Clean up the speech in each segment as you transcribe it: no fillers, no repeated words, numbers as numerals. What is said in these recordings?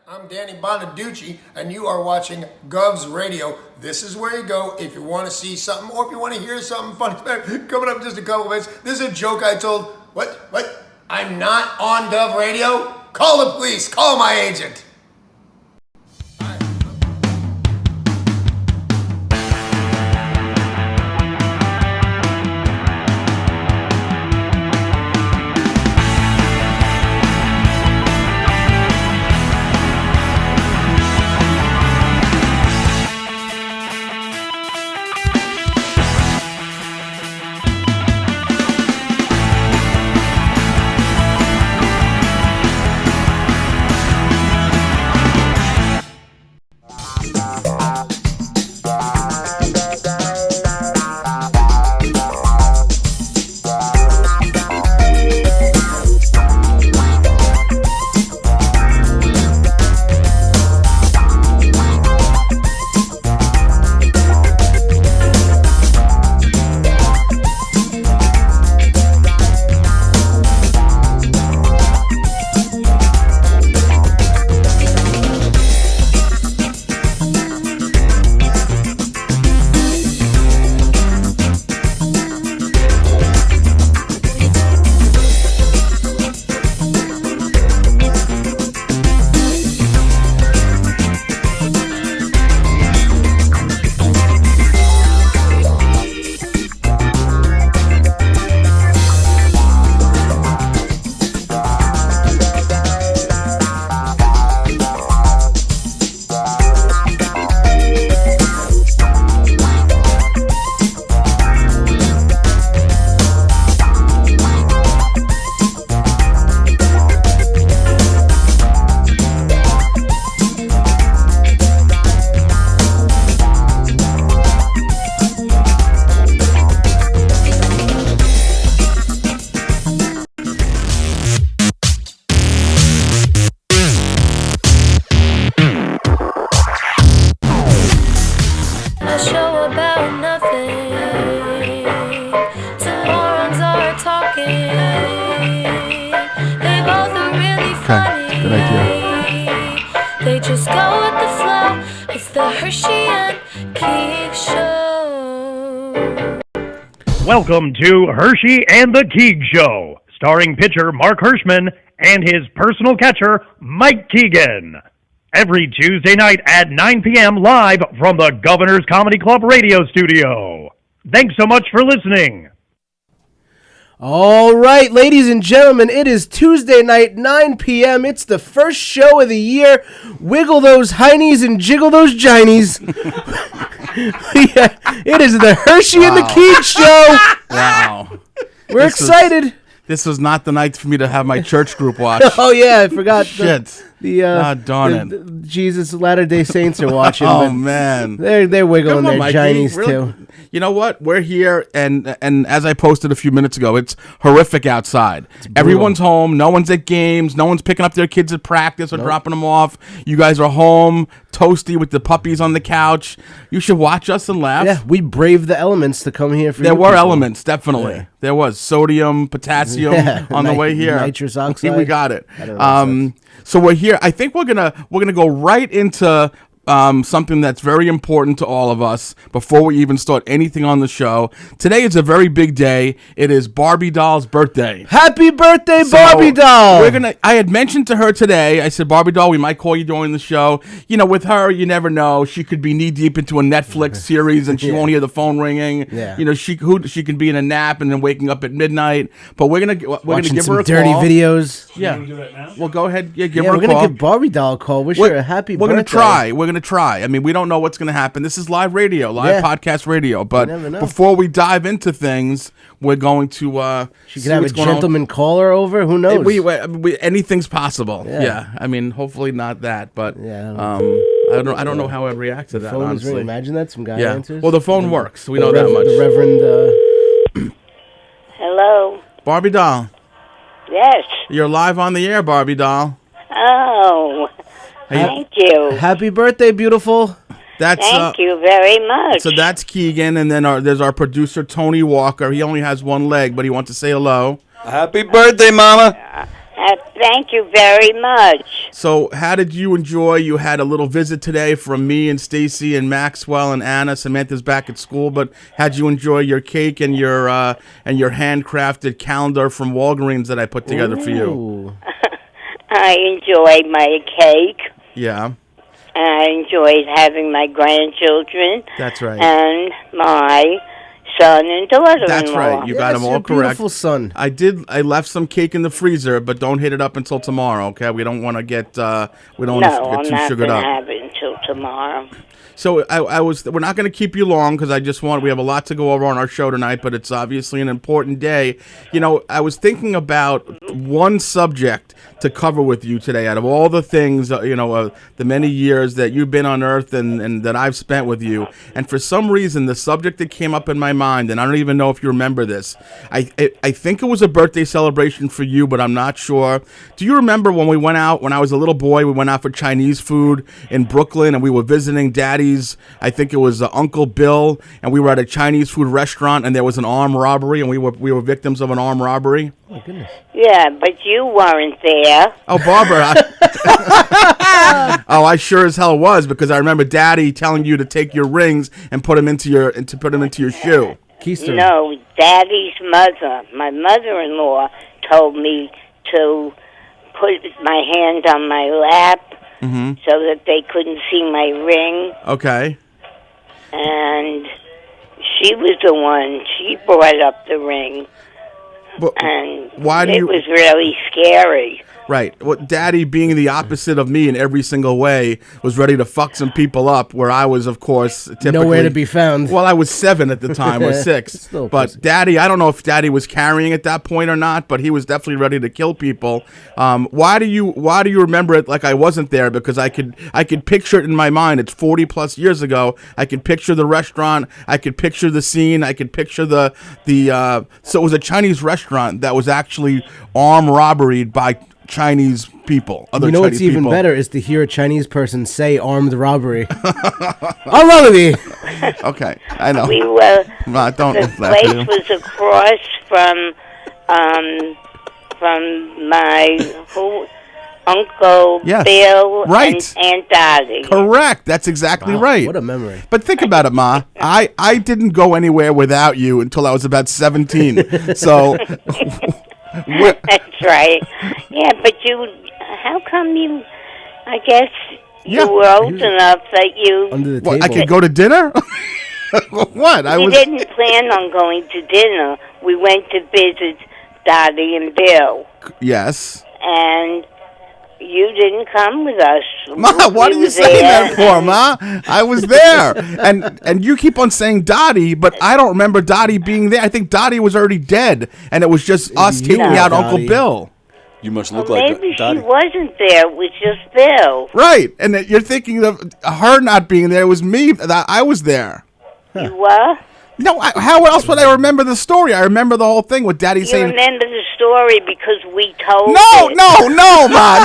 I'm Danny Bonaducci, and you are watching Gov's Radio. This is where you go if you want to see something or if you want to hear something funny. Coming up in just a couple minutes, this is a joke I told. What? I'm not on Gov Radio? Call the police. Call my agent. Good idea. They just go with the flow. It's the Herschy and Keegs show. Welcome to Herschy and the Keegs show, starring pitcher Mark Hirschman and his personal catcher, Mike Keegan. Every Tuesday night at 9 p.m. live from the Governor's Comedy Club radio studio. Thanks so much for listening. All right, ladies and gentlemen, it is Tuesday night, 9 p.m. It's the first show of the year. Wiggle those heinies and jiggle those ginies. Yeah, it is the Herschy and the Keegs show. Wow. We're excited. This was not the night for me to have my church group watch. Oh, yeah, I forgot. Shit. Darn it. Jesus Latter-day Saints are watching. Oh, man. They're wiggling their ginies, really? too. You know what? We're here, and as I posted a few minutes ago, it's horrific outside. Everyone's home. No one's at games. No one's picking up their kids at practice or dropping them off. You guys are home, toasty with the puppies on the couch. You should watch us and laugh. Yeah, we braved the elements to come here for There you were people. Elements, definitely. Yeah. There was sodium, potassium on the way here. Nitrous oxide. We got it. So we're here. I think we're gonna go right into something that's very important to all of us before we even start anything on the show. Today is a very big day. It is Barbie Doll's birthday. Happy birthday, Barbie Doll! I had mentioned to her today, I said, Barbie Doll, we might call you during the show. You know, with her, you never know. She could be knee-deep into a Netflix series and she won't hear the phone ringing. Yeah. You know, she could be in a nap and then waking up at midnight. But we're gonna give her a dirty call. videos. Yeah. Can we do that now? Well, go ahead. Yeah, give her a we're call. gonna give Barbie Doll a call. Wish her a happy birthday. We're gonna try. We're gonna try. I mean, we don't know what's gonna happen. This is live radio, podcast radio. But never know. before we dive into things, we're going to. She could have a gentleman caller over. Who knows? Anything's possible. Yeah. Yeah. I mean, hopefully not that, but Yeah, I don't know how I'd react to that. phone is Honestly, ringing. Imagine that some guy yeah. answers. Well, the phone works. We know that much. The Reverend. Hello. Barbie Doll, Yes. you're live on the air, Barbie Doll. Oh. Thank you. Happy birthday, beautiful. That's Thank you very much. So that's Keegan, and then there's our producer Tony Walker. He only has one leg, but he wants to say hello. Happy birthday, Mama. Thank you very much. So, how did you enjoy? You had a little visit today from me and Stacy and Maxwell and Anna. Samantha's back at school, but how'd you enjoy your cake and your handcrafted calendar from Walgreens that I put together for you? Ooh. I enjoyed my cake. Yeah, I enjoyed having my grandchildren. that's right. And my son and daughter-in-law. That's right. You got them Yes, all your correct. beautiful son. I left some cake in the freezer, but don't hit it up until tomorrow. Okay, we don't want to get No, too I'm not sugared going to up. have it until tomorrow. So we're not going to keep you long because we have a lot to go over on our show tonight, but it's obviously an important day. You know, I was thinking about one subject to cover with you today out of all the things, the many years that you've been on Earth and that I've spent with you. And for some reason, the subject that came up in my mind, and I don't even know if you remember this, I think it was a birthday celebration for you, but I'm not sure. Do you remember when we went out, when I was a little boy, we went out for Chinese food in Brooklyn and we were visiting Daddy's, I think it was Uncle Bill, and we were at a Chinese food restaurant and there was an armed robbery and we were victims of an armed robbery? Oh, goodness. Yeah, but you weren't there. Oh, Barbara. I sure as hell was, because I remember Daddy telling you to take your rings and put them into your shoe. Keister. No, Daddy's mother, my mother-in-law, told me to put my hand on my lap so that they couldn't see my ring. Okay. And she was the one. She brought up the ring. But And why do it you? was really scary. Right. Well, Daddy, being the opposite of me in every single way, was ready to fuck some people up, where I was, of course, typically... Nowhere to be found. Well, I was 7 at the time, or 6. Still But pussy. Daddy, I don't know if Daddy was carrying at that point or not, but he was definitely ready to kill people. Why do you remember it like I wasn't there? Because I could picture it in my mind. It's 40+ years ago. I could picture the restaurant. I could picture the scene. I could picture the so it was a Chinese restaurant that was actually armed robbery by Chinese people. Other You know what's Chinese even people. better is to hear a Chinese person say armed robbery. Armed robbery! Okay, I know. We were... Ma, don't The laugh at place you. was across from my Uncle Yes, Bill right. and Aunt Dottie. Correct. That's exactly Wow, right. What a memory. But think about it, Ma. I didn't go anywhere without you until I was about 17. So, That's right. Yeah, but how come you... I guess Yeah. you were old enough that you... Under the what, table. I could go to dinner? What? I We was. didn't plan on going to dinner. We went to visit Dottie and Bill. Yes. And you didn't come with us. Ma, what We are you were saying there. that for, Ma? I was there. And you keep on saying Dottie, but I don't remember Dottie being there. I think Dottie was already dead, and it was just us You taking were out Dottie. Uncle Bill. You must Well, look like maybe she Dottie. wasn't there. It was just Bill. Right. And that you're thinking of her not being there. It was me. That I was there. You were? No, how else would I remember the story? I remember the whole thing with Daddy You saying, remember the story because we told "No, it. no, no, Ma,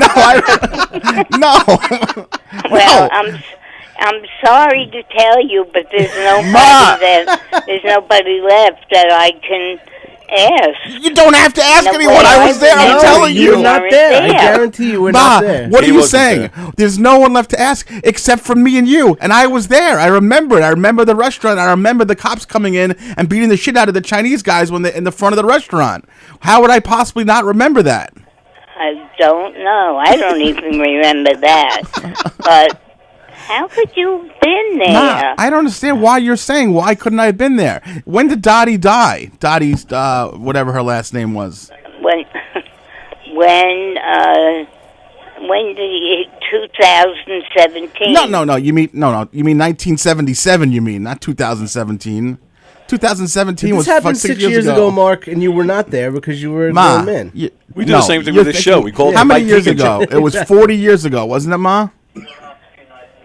no, no." Well, No. I'm sorry to tell you, but there's Ma. nobody left that I can ask. You don't have to ask No, anyone. wait, I was there. I'm no, telling you you. were not weren't there. I there. guarantee you were Ma, not there. what are He you wasn't saying? there. There's no one left to ask except for me and you. And I was there. I remember it. I remember the restaurant. I remember the cops coming in and beating the shit out of the Chinese guys when they in the front of the restaurant. How would I possibly not remember that? I don't know. I don't even remember that. But how could you have been there? Ma, I don't understand why you're saying why couldn't I have been there? When did Dottie die? Dottie's whatever her last name was. when did 2017? No. You mean 1977. You mean not 2017. 2017 was This happened 6 6 years ago, Mark, and you were not there because you were a Ma, grown man. We do the same thing with this show. We call it How the many Mike years Keegan ago? Show. It was 40 years ago, wasn't it, Ma?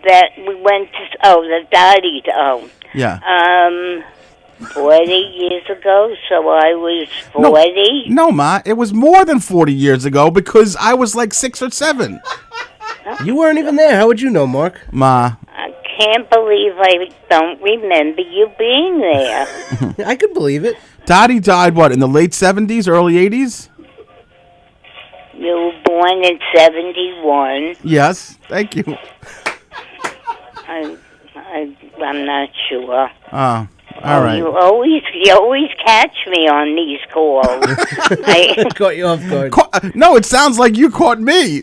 That we went to the Dottie. Yeah. 40 years ago. So I was 40. No, Ma. It was more than 40 years ago because I was like 6 or 7. You weren't even there. How would you know, Mark? Ma. I can't believe I don't remember you being there. I could believe it. Dottie died, what, in the late 70s, early 80s? You were born in 71. Yes, thank you. I'm not sure. All right. You always catch me on these calls. Caught you off guard. No, it sounds like you caught me.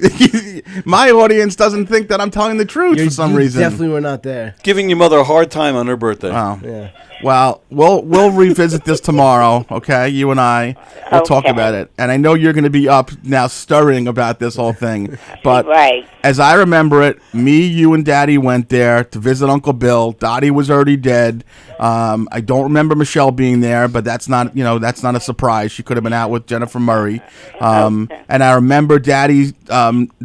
My audience doesn't think that I'm telling the truth for some reason. Definitely were not there. Giving your mother a hard time on her birthday. Oh. Yeah. Well, we'll revisit this tomorrow, okay? You and I will talk about it. And I know you're going to be up now stirring about this whole thing. But Right. as I remember it, me, you, and Daddy went there to visit Uncle Bill. Dottie was already dead. I don't remember Michelle being there, but that's not a surprise. She could have been out with Jennifer Murray. And I remember Daddy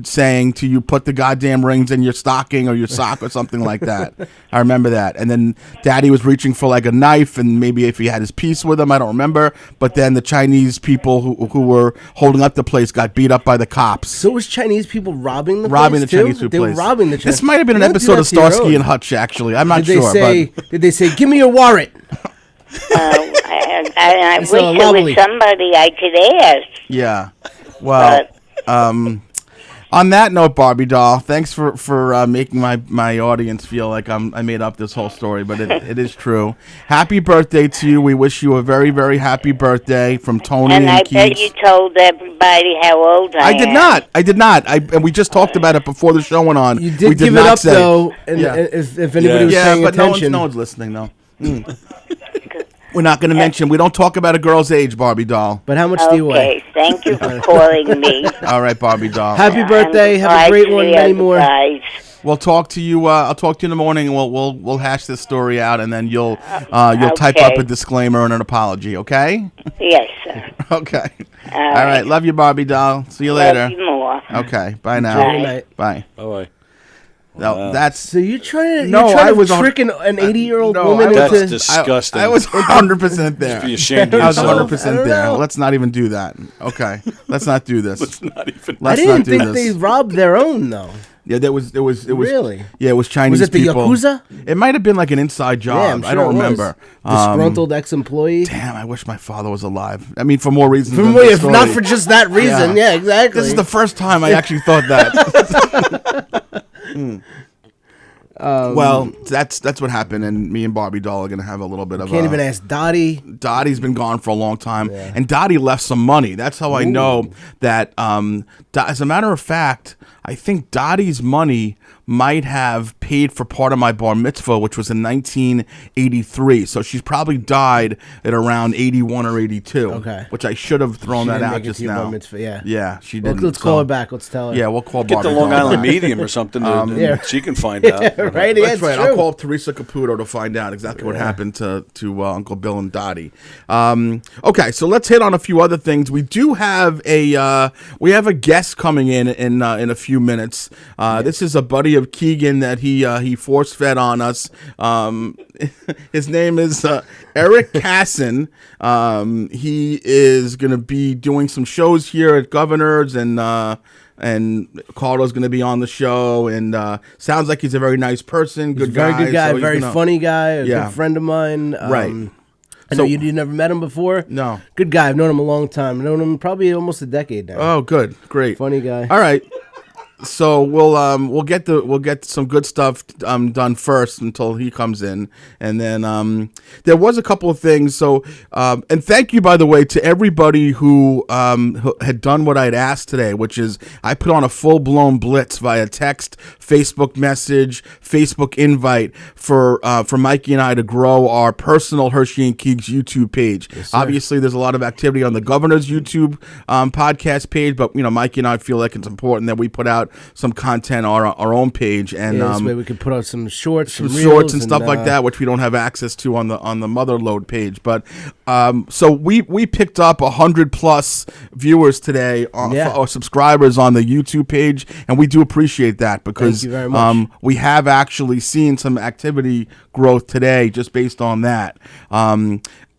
saying to you, put the goddamn rings in your stocking or your sock or something like that. I remember that. And then Daddy was reaching for like a knife, and maybe if he had his piece with him, I don't remember. But then the Chinese people who were holding up the place got beat up by the cops. So it was Chinese people robbing the Robbing place the too? Chinese food They place. were robbing the Chinese. This might have been an You don't do episode that of to your Starsky own. and Hutch, actually. I'm not Did sure. Did they say, give me your warrant? I wish So there lovely. was somebody I could ask. Yeah. Well, on that note, Barbie doll, thanks for making my audience feel like I made up this whole story, but it is true. Happy birthday to you. We wish you a very, very happy birthday from Tony and I Keegs. bet you told everybody how old I am. I did not. And we just talked about it before the show went on. You did we give not it up, say. though, and Yeah. if anybody was paying but attention. no one's listening, though. We're not going to mention. We don't talk about a girl's age, Barbie doll. But how much do you weigh? Okay, thank you for calling me. All right, Barbie doll. Happy birthday. I'm Have a glad great to one. the Many other more. guys. We'll talk to you. I'll talk to you in the morning, and we'll hash this story out, and then you'll type Okay. up a disclaimer and an apology. Okay? Yes, sir. Okay. All right. right. Love you, Barbie doll. See you Love later. you more. Okay. Bye now. Good night. Bye. Bye-bye. No, that's. So you're trying to, No, you're trying I to was on- trick an 80-year-old no, woman I was- into... That's disgusting. I was 100% there. Be ashamed of I was yourself. 100% there. Let's not even do that. Okay. Let's not do this. Not even. I Let's didn't not do think this. they robbed their own, though. Yeah, it was. Really? Yeah, it was Chinese. Was it the people. Yakuza? It might have been like an inside job. Yeah, I'm sure I don't it was. remember. Disgruntled ex-employee. Damn, I wish my father was alive. I mean, for more reasons. From than where, this if story. not for just that reason. Yeah. Yeah, exactly. This is the first time I actually thought that. Well, that's what happened, and me and Barbie doll are gonna have a little bit of. Can't even ask Dottie. Dottie's been gone for a long time, and Dottie left some money. That's how I know that. As a matter of fact, I think Dottie's money might have paid for part of my bar mitzvah, which was in 1983. So she's probably died at around 81 or 82. Okay. Which I should have thrown She that didn't out make it just to your now. bar mitzvah, yeah. Yeah, she Well, didn't. let's call her back. Let's tell her. Yeah, we'll call Get Barbie the Long doll Island back. Medium or something. Yeah. She can find out. Right? That's It's right. true. I'll call Teresa Caputo to find out exactly what happened to Uncle Bill and Dottie. Okay, so let's hit on a few other things. We do have a guest coming in a few minutes. This is a buddy of Keegan that he force fed on us. His name is Eric Casson. He is going to be doing some shows here at Governor's, and Carlo's going to be on the show, and sounds like he's a very nice person, good Very guy. good guy, so he's very gonna- funny guy, a Yeah. good friend of mine. Right. I So- know you never met him before. No. Good guy. I've known him a long time. I've known him probably almost a decade now. Oh, good, great, Funny guy. All right. So we'll get some good stuff done first until he comes in, and then there was a couple of things. So and thank you, by the way, to everybody who had done what I'd asked today, which is I put on a full blown blitz via text, Facebook message, Facebook invite for Mikey and I to grow our personal Herschy and Keegs YouTube page. Obviously, there's a lot of activity on the Governor's YouTube podcast page, but Mikey and I feel like it's important that we put out some content on our own page, and Yeah, this way we could put out some shorts, some some shorts reels, and stuff like that, which we don't have access to on the mother load page. But so we picked up 100+ viewers today, or subscribers on the YouTube page, and we do appreciate that because Thank you very much. we have actually seen some activity growth today just based on that.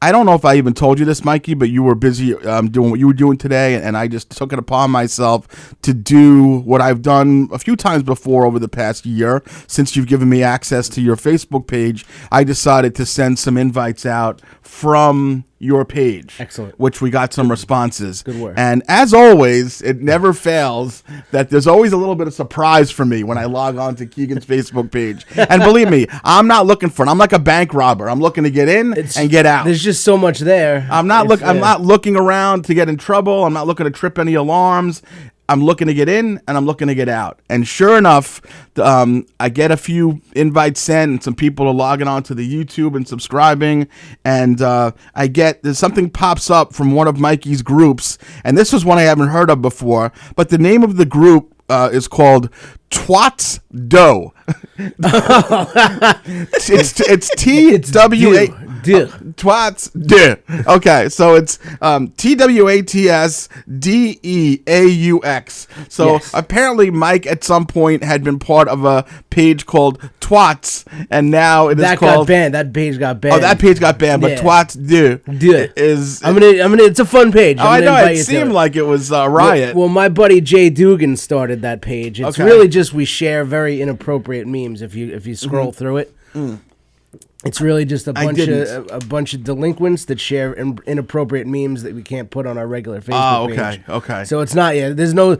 I don't know if I even told you this, Mikey, but you were busy doing what you were doing today, and I just took it upon myself to do what I've done a few times before over the past year. Since you've given me access to your Facebook page, I decided to send some invites out from your page. Excellent. Which we got some responses. Good work. And as always, it never fails that there's always a little bit of surprise for me when I log on to Keegan's Facebook page. And believe me, I'm not looking for it. I'm like a bank robber. I'm looking to get in and get out. There's just so much there. I'm not looking around to get in trouble. I'm not looking to trip any alarms. I'm looking to get in and I'm looking to get out. And sure enough, I get a few invites sent and some people are logging on to the YouTube and subscribing. And there's something pops up from one of Mikey's groups. And this was one I haven't heard of before. But the name of the group is called Twats Dough. it's TWA. Twats Duh. Okay, so it's TWATSDEAUX. So apparently Mike at some point had been part of a page called Twats, and now it is called. That got banned. That page got banned. Oh, that page got banned, but Twats Duh is. I'm gonna. It's a fun page. I know. It seemed like it was a riot. Well, my buddy Jay Dugan started that page. It's really just we share very inappropriate memes. If you scroll through it. It's really just a bunch of delinquents that share inappropriate memes that we can't put on our regular Facebook page. Okay. So it's not there's no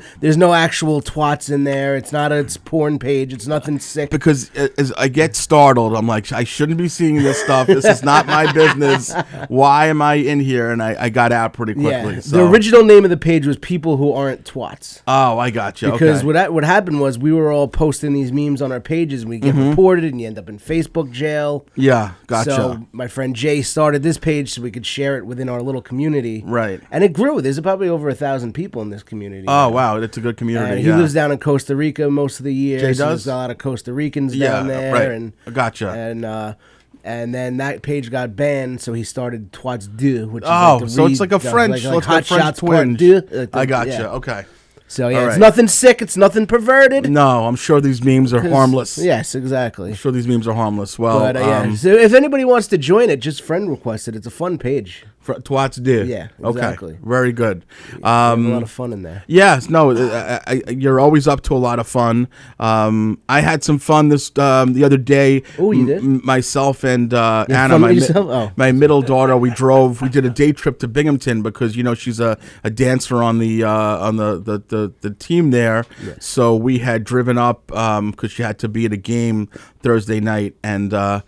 actual twats in there. It's not a porn page. It's nothing sick. Because as I get startled, I'm like, I shouldn't be seeing this stuff. This is not my business. Why am I in here? And I got out pretty quickly. Yeah. So. The original name of the page was People Who Aren't Twats. Oh, I got you. Because what happened was we were all posting these memes on our pages and we get reported and you end up in Facebook jail. Yeah, gotcha. So my friend Jay started this page so we could share it within our little community. Right. And it grew. There's probably over 1,000 people in this community. Oh, wow. It's a good community. He lives down in Costa Rica most of the year. Jay does? There's a lot of Costa Ricans down there. Right. And, gotcha. And then that page got banned, so he started Twats Deux, which is so it's like a French, like French Shots twinge. I gotcha. Yeah. Okay. So it's nothing sick. It's nothing perverted. No, I'm sure these memes are harmless. Yes, exactly. I'm sure these memes are harmless. Well, but, so if anybody wants to join it, just friend request it. It's a fun page. Twats did. Yeah, exactly. Okay, very good. A lot of fun in there. Yes, no, you're always up to a lot of fun. I had some fun the other day. Oh, you did? Myself and Anna, my middle daughter, we did a day trip to Binghamton because she's a dancer on the team there. Yes. So we had driven up because she had to be at a game Thursday night, and I'll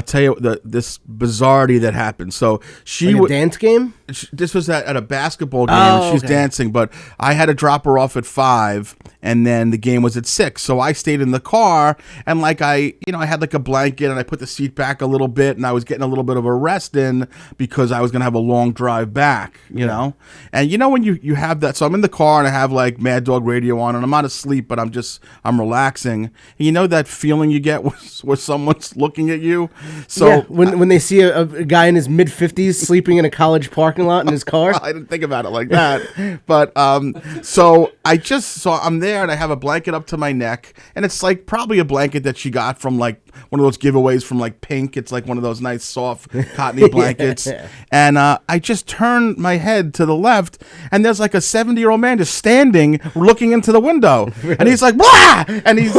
tell you this bizarrety that happened. So she a dance game. This was at a basketball game. She's dancing, but I had to drop her off at 5, and then the game was at 6. So I stayed in the car, and I had like a blanket, and I put the seat back a little bit, and I was getting a little bit of a rest in because I was gonna have a long drive back. You know, and when you have that. So I'm in the car, and I have like Mad Dog radio on, and I'm not asleep, but I'm relaxing. And that feeling you get where someone's looking at you. So when they see a guy in his mid-50s sleeping in a college parking lot in his car. I didn't think about it like that. But so I'm there and I have a blanket up to my neck, and it's like probably a blanket that she got from like one of those giveaways from like Pink. It's like one of those nice soft cottony blankets. And I just turn my head to the left, and there's like a 70-year-old man just standing looking into the window. Really? And he's like, "Blah!" And he's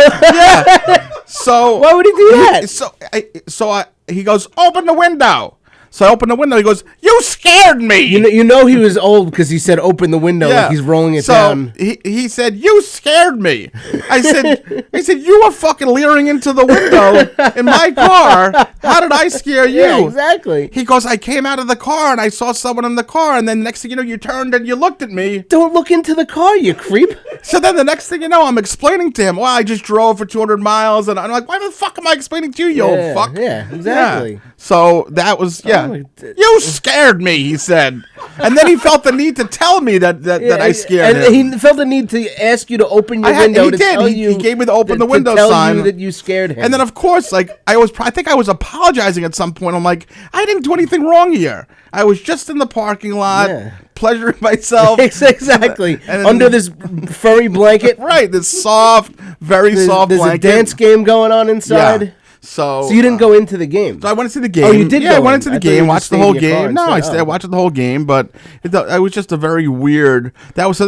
So why would he do that? He goes, "Open the window." So I open the window. He goes, "You scared me." You know he was old because he said, "Open the window," like he's rolling it down. He said, "You scared me." I said, "You were fucking leering into the window in my car. How did I scare you?" Yeah, exactly. He goes, "I came out of the car and I saw someone in the car, and then next thing you know, you turned and you looked at me." Don't look into the car, you creep. So then the next thing you know, I'm explaining to him, "Well, I just drove for 200 miles," and I'm like, "Why the fuck am I explaining to you, you old fuck?" Yeah, exactly. Yeah. So that was You scared me, he said. And then he felt the need to tell me that I scared him. And he felt the need to ask you to open your window. He gave me the open the window tell sign. You that you scared him. And then, of course, I think I was apologizing at some point. I'm like, I didn't do anything wrong here. I was just in the parking lot, pleasuring myself. Exactly. Under this furry blanket. Right, this soft, very soft blanket. There's a dance game going on inside. Yeah. So you didn't go into the game? So I went into the game. Oh, you did? Yeah, I went into the game, watched the whole game. No, I watched the whole game, but it was just a very weird. That was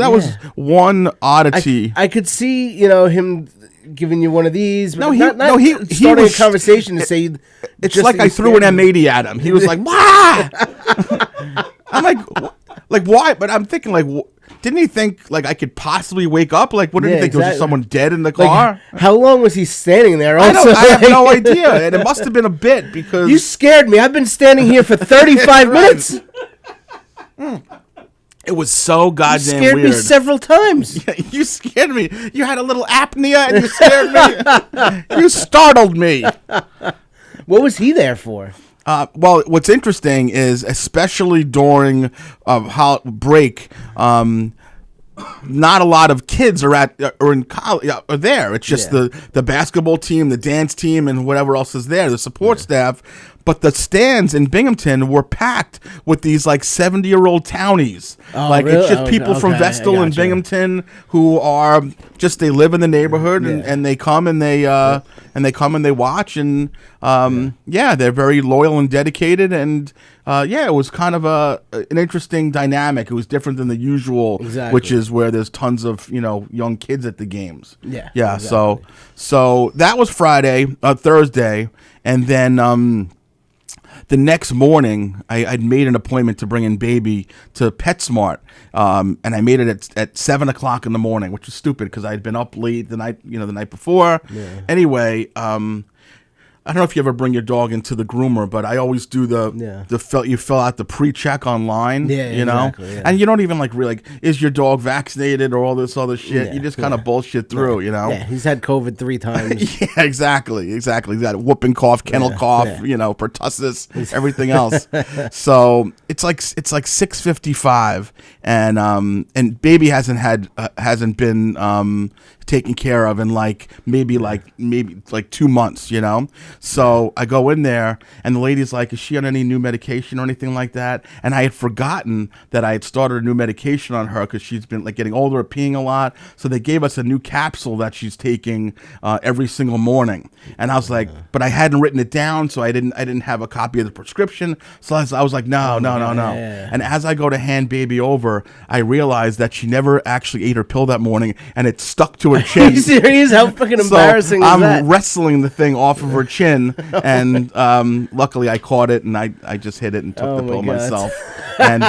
one oddity. I could see, him giving you one of these. But he started a conversation to say. It's like I threw an M80 at him. He was like, "Wah!" I'm like why? But I'm thinking like, didn't he think like I could possibly wake up? Like, what did he think? There was just someone dead in the car? How long was he standing there? I Also, have no idea, and it must have been a bit because you scared me. I've been standing here for 35 minutes. it was so goddamn You scared weird. me several times. You scared me. You had a little apnea and you scared me. You startled me. What was he there for? Well, what's interesting is, especially during break, not a lot of kids are in college are there. It's just the basketball team, the dance team, and whatever else is there, the support staff. But the stands in Binghamton were packed with these like 70-year-old townies. Oh, really? It's just people from Vestal and Binghamton who are just they live in the neighborhood and they come and they watch and they're very loyal and dedicated and it was kind of an interesting dynamic. It was different than the usual, which is where there's tons of young kids at the games. Yeah. Exactly. So that was Thursday, and then. The next morning, I'd made an appointment to bring in baby to PetSmart, and I made it at 7 o'clock in the morning, which was stupid because I'd been up late the night before. Yeah. Anyway, I don't know if you ever bring your dog into the groomer, but I always do you fill out the pre-check online, exactly, and you don't even is your dog vaccinated or all this other shit. You just kind of bullshit through, Yeah, he's had COVID 3 times. Yeah, exactly. He's got whooping cough, kennel cough, pertussis, everything else. So it's like 6:55, and baby hasn't been taken care of in maybe 2 months, So I go in there and the lady's like, is she on any new medication or anything like that? And I had forgotten that I had started a new medication on her because she's been getting older, peeing a lot. So they gave us a new capsule that she's taking every single morning. And I was like, but I hadn't written it down, so I didn't have a copy of the prescription. So I was like, no. Yeah. And as I go to hand baby over, I realized that she never actually ate her pill that morning, and it stuck to her chin. Are you serious? How fucking embarrassing is that? I'm wrestling the thing off of her chin, and luckily I caught it, and I just hit it and took the pill myself. And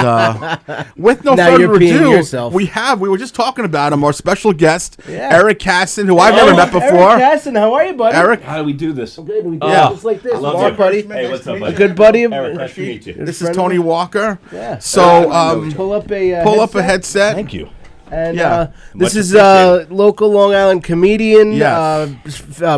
with no further ado, we were just talking about him, our special guest, Eric Casson, who I've never met before. Eric Casson, how are you, buddy? Eric, how do we do this? Good. We do just like this. Mark, buddy. Hey, what's up, buddy? A good buddy of Eric, nice to meet you. This is Tony Walker. Yeah. So pull up a headset. Thank you. And this is local Long Island comedian,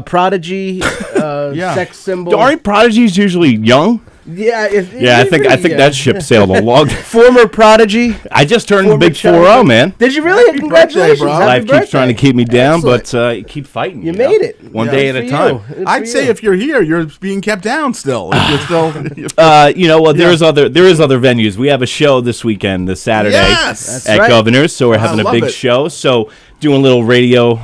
prodigy, sex symbol. Aren't prodigies usually young? Yeah, I think that ship sailed a long. Former prodigy. I just turned the big 4-0, man. Did you really? Congratulations, bro. Life keeps trying to keep me down, but keep fighting. You made it. One day at a time. I'd say if you're here, you're being kept down still. If you're still. There is other venues. We have a show this weekend, this Saturday at Governor's, so we're having a big show. So. Doing a little radio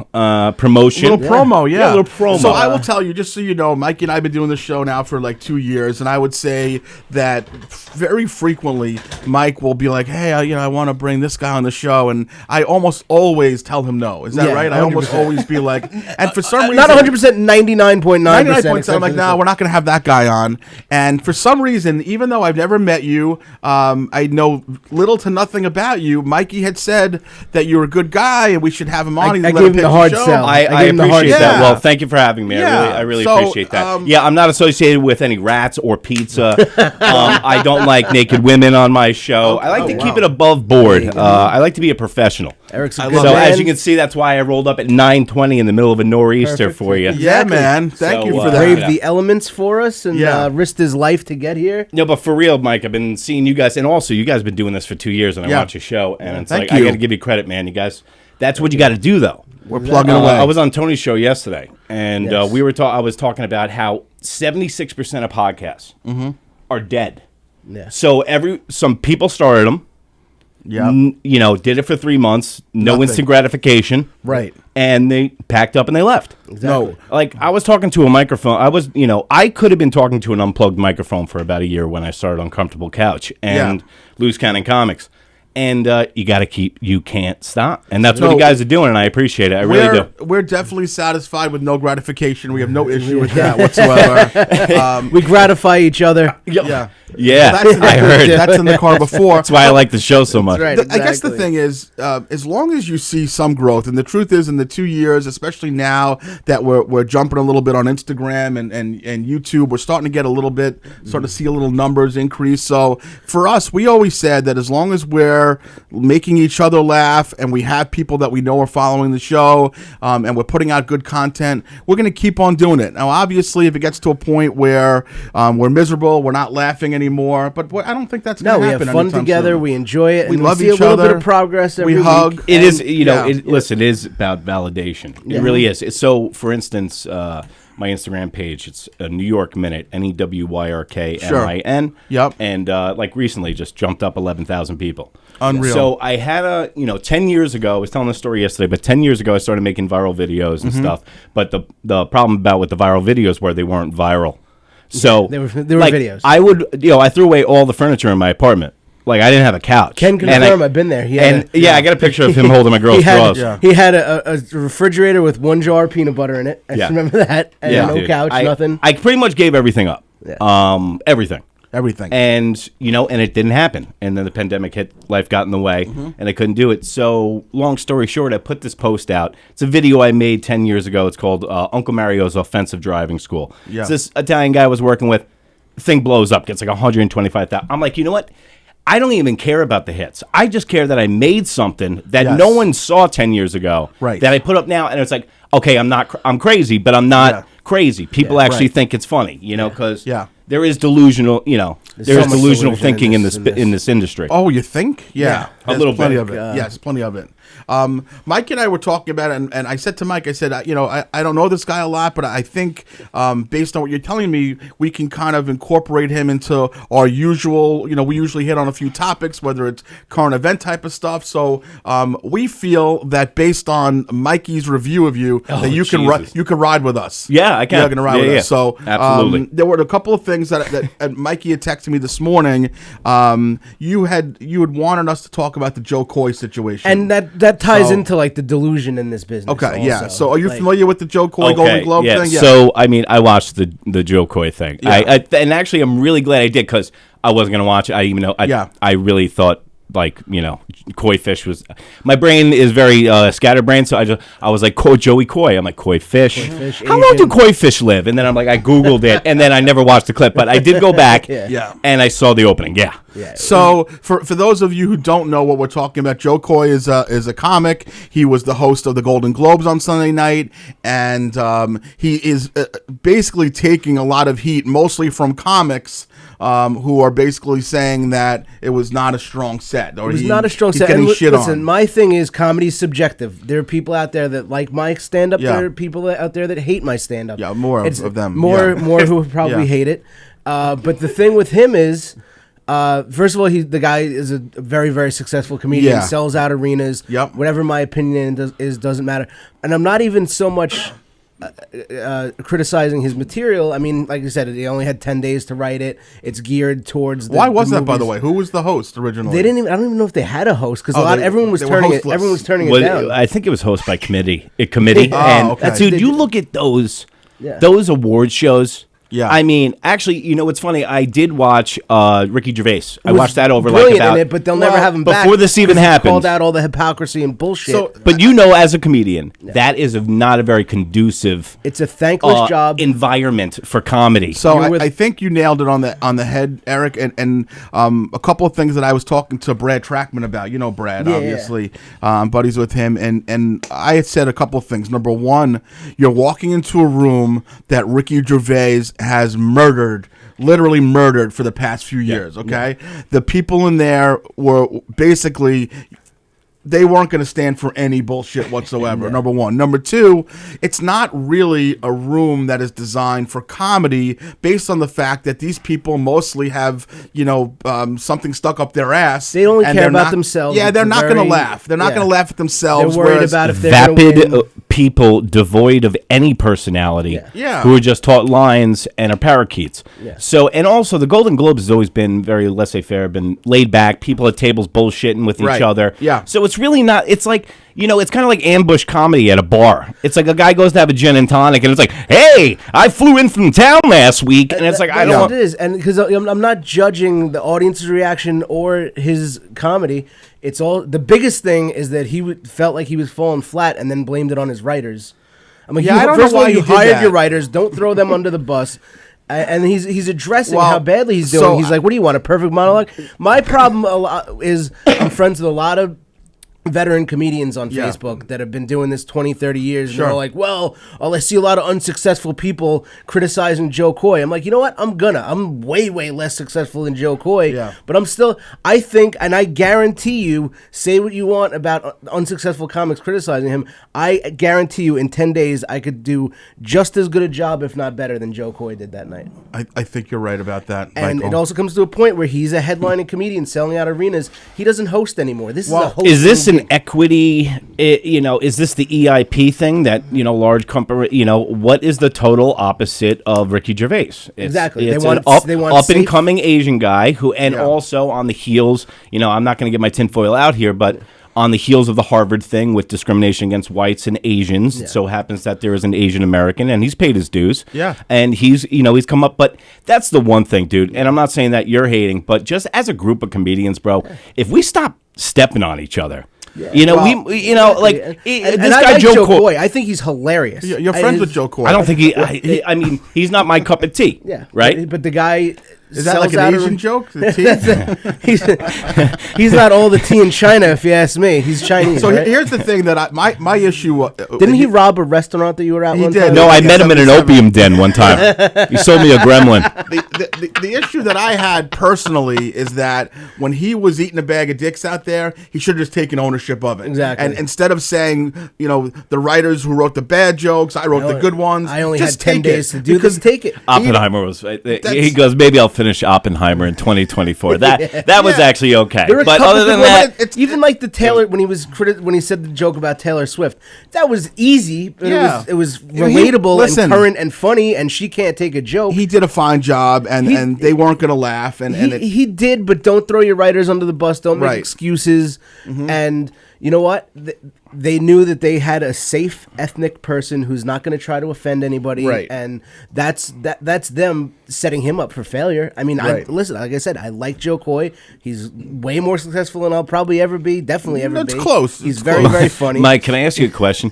promotion. Little promo, yeah. A little promo. So I will tell you, just so you know, Mikey and I have been doing this show now for 2 years, and I would say that very frequently Mike will be like, hey, I want to bring this guy on the show, and I almost always tell him no. Is that right? 100%. I almost always be like, and for some reason... Not 100%, 99.9%. I'm like, no, we're not going to have that guy on. And for some reason, even though I've never met you, I know little to nothing about you, Mikey had said that you're a good guy, and we should have him on. I gave him the hard sell. I appreciate that. Well, thank you for having me. I really appreciate that. I'm not associated with any rats or pizza. I don't like naked women on my show. I like to keep it above board. I like to be a professional. Eric's a good man. As you can see, that's why I rolled up at 9:20 in the middle of a nor'easter for you. Yeah, man. Thank you for that. Braved the elements for us and risked his life to get here. No, but for real, Mike, I've been seeing you guys, and also you guys have been doing this for 2 years, and I watch your show, and it's I got to give you credit, man. You guys. That's what you got to do, though. We're plugging away. I was on Tony's show yesterday, and I was talking about how 76% of podcasts are dead. Yeah. So some people started them. Yeah. Did it for 3 months, no instant gratification. Right. And they packed up and they left. Exactly. No. I was talking to a microphone. I could have been talking to an unplugged microphone for about a year when I started Uncomfortable Couch and Loose Cannon Comics. And you got to you can't stop. And that's what you guys are doing, and I appreciate it. I really do. We're definitely satisfied with no gratification. We have no issue with that whatsoever. We gratify each other. Yeah. Yeah, I heard. That's in the car before. That's why I like the show so much. Right, I guess the thing is, as long as you see some growth, and the truth is, in the 2 years, especially now that we're jumping a little bit on Instagram and YouTube, we're starting to get a little bit, starting to see a little numbers increase. So for us, we always said that as long as we're making each other laugh and we have people that we know are following the show, and we're putting out good content, we're going to keep on doing it. Now, obviously, if it gets to a point where we're miserable, we're not laughing anymore, but I don't think that's going to happen. We have fun together. Soon. We enjoy it. We and love see each a little other. bit of progress every we hug. week. It is, listen, it is about validation. It really is. So, for instance, my Instagram page, it's a New York Minute, NEWYRKMIN. Yep. And like recently just jumped up 11,000 people. Unreal. So I had 10 years ago, I was telling the story yesterday, but 10 years ago I started making viral videos and stuff. But the problem with the viral videos were they weren't viral. So They were videos. I threw away all the furniture in my apartment. Like, I didn't have a couch. Ken confirm, I've been there. I got a picture of him holding my girl's drawers. He had a refrigerator with one jar of peanut butter in it. I just remember that. And no couch, nothing. I pretty much gave everything up. Yeah. Everything. And, and it didn't happen. And then the pandemic hit, life got in the way, and I couldn't do it. So, long story short, I put this post out. It's a video I made 10 years ago. It's called Uncle Mario's Offensive Driving School. Yeah. It's this Italian guy I was working with. Thing blows up, gets like 125,000. I'm like, you know what? I don't even care about the hits. I just care that I made something that no one saw 10 years ago. Right. That I put up now, and it's like, okay, I'm crazy, but I'm not crazy. People actually think it's funny, because there is delusional, there's so delusional thinking in this industry. Oh, you think? Yeah. A little plenty bit of it. Yes, plenty of it. Mike and I were talking about it, and I said to Mike, I said, I don't know this guy a lot, but I think based on what you're telling me, we can kind of incorporate him into our usual, we usually hit on a few topics, whether it's current event type of stuff. So we feel that based on Mikey's review of you, that you can ride with us. Yeah, I can. You're going to ride with us. So absolutely. There were a couple of things that Mikey had texted me this morning. You had wanted us to talk about the Jo Koy situation. And that ties into like the delusion in this business. Okay, also. yeah. So are you familiar with the Jo Koy Golden Globe thing? Yeah. So I watched the Jo Koy thing. Yeah. And actually I'm really glad I did, because I wasn't going to watch it. I really thought, like, koi fish was, my brain is very scatterbrained, so I was like, Joey Koy. I'm like, koi fish. How long do koi fish live? And then I'm like, I Googled it, and then I never watched the clip, but I did go back and I saw the opening. Yeah. So for those of you who don't know what we're talking about, Jo Koy is a comic. He was the host of the Golden Globes on Sunday night, and he is basically taking a lot of heat, mostly from comics, who are basically saying that it was not a strong set. Or it was not a strong set. And listen, my thing is comedy's subjective. There are people out there that like my stand-up. There are people out there that hate my stand-up. Yeah, more of them. More who probably hate it. But the thing with him is, first of all, the guy is a very, very successful comedian. Yeah. Sells out arenas. Yep. Whatever my opinion doesn't matter. And I'm not even so much criticizing his material. I mean, like you said, he only had 10 days to write it. It's geared towards Why was that, by the way? Who was the host originally? I don't even know if they had a host, because everyone was turning it down. I think it was hosted by committee. Dude, you look at those award shows. Yeah. I mean, actually, it's funny. I did watch Ricky Gervais. I watched that over in it, but they'll never have him back before this even happened. Called out all the hypocrisy and bullshit. So, but as a comedian, that is not a very conducive. It's a thankless job environment for comedy. So I think you nailed it on the head, Eric. And a couple of things that I was talking to Brad Trackman about. You know Brad, obviously, buddies with him, and I had said a couple of things. Number one, you're walking into a room that Ricky Gervais has literally murdered for the past few years, okay? The people in there were basically, they weren't going to stand for any bullshit whatsoever. Number one. Number two, it's not really a room that is designed for comedy, based on the fact that these people mostly have, something stuck up their ass. They only and care they're about not- themselves. Yeah, they're It's not going to very- laugh. They're not yeah. going to laugh at themselves. They're worried whereas about if they're gonna Vapid win. people devoid of any personality Yeah. who are just taught lines and are parakeets. Yeah. So, and also the Golden Globes has always been very laissez-faire, been laid back, people at tables bullshitting with Right. each other. Yeah. So it's really not, it's like, it's kind of like ambush comedy at a bar. It's like a guy goes to have a gin and tonic and it's like, hey, I flew in from town last week. And it's like, I don't It is, and because I'm not judging the audience's reaction or his comedy. It's all the biggest thing is that he felt like he was falling flat and then blamed it on his writers. I'm like, Yeah, I don't know first of all, why you he did hired that. your writers. Don't throw them under the bus. And he's addressing Well, how badly he's doing. so He's like, what do you want, a perfect monologue? My problem a lot is I'm friends with a lot of veteran comedians on Yeah. Facebook that have been doing this 20, 30 years. Sure. And they're like, well, I see a lot of unsuccessful people criticizing Jo Koy. I'm like, you know what? I'm way, way less successful than Jo Koy. Yeah. But I think, and I guarantee you, say what you want about unsuccessful comics criticizing him. I guarantee you in 10 days, I could do just as good a job, if not better, than Jo Koy did that night. I think you're right about that, And Michael. it also comes to a point where he's a headlining comedian selling out arenas. He doesn't host anymore. This is a hosting Is this an gig. equity? Is this the EIP thing that large company? What is the total opposite of Ricky Gervais? Exactly. It's They want- an they want up safe- and coming Asian guy who, and Yeah. also on the heels. I'm not going to get my tinfoil out here, but on the heels of the Harvard thing with discrimination against whites and Asians, it so happens that there is an Asian American, and he's paid his dues. Yeah. And he's come up, but that's the one thing, dude. And I'm not saying that you're hating, but just as a group of comedians, bro, if we stop stepping on each other. Well, this and I guy like Jo Koy. I think he's hilarious. You're friends with Jo Koy. I don't think I mean, he's not my cup of tea. Yeah, right. But the guy Is that like an Asian joke? The he's not all the tea in China, if you ask me. He's Chinese. So right? here's the thing that my issue. Didn't he rob a restaurant that you were at? He one did. time? No, I Yeah, met him in an 77. opium den one time. He sold me a gremlin. The issue that I had personally is that when he was eating a bag of dicks out there, he should have just taken ownership of it. Exactly. And instead of saying, the writers who wrote the bad jokes, I wrote the good ones. I only just had 10 take days it. to do this. Take it. Oppenheimer was. He goes, maybe I'll finish Oppenheimer in 2024. That was Yeah. actually okay. There were a But couple other than things- that, even like the Taylor when he said the joke about Taylor Swift, that was easy. But Yeah. it was relatable listen. and current and funny, and she can't take a joke. He did a fine job, and they weren't going to laugh. And He did, but don't throw your writers under the bus. Don't make Right. excuses. And you know what? They knew that they had a safe ethnic person who's not going to try to offend anybody. Right. And that's them setting him up for failure. I mean, Right. listen, like I said, I like Jo Koy. He's way more successful than I'll probably ever be. Definitely ever That's be. close. He's It's very, close. very funny. Mike, can I ask you a question?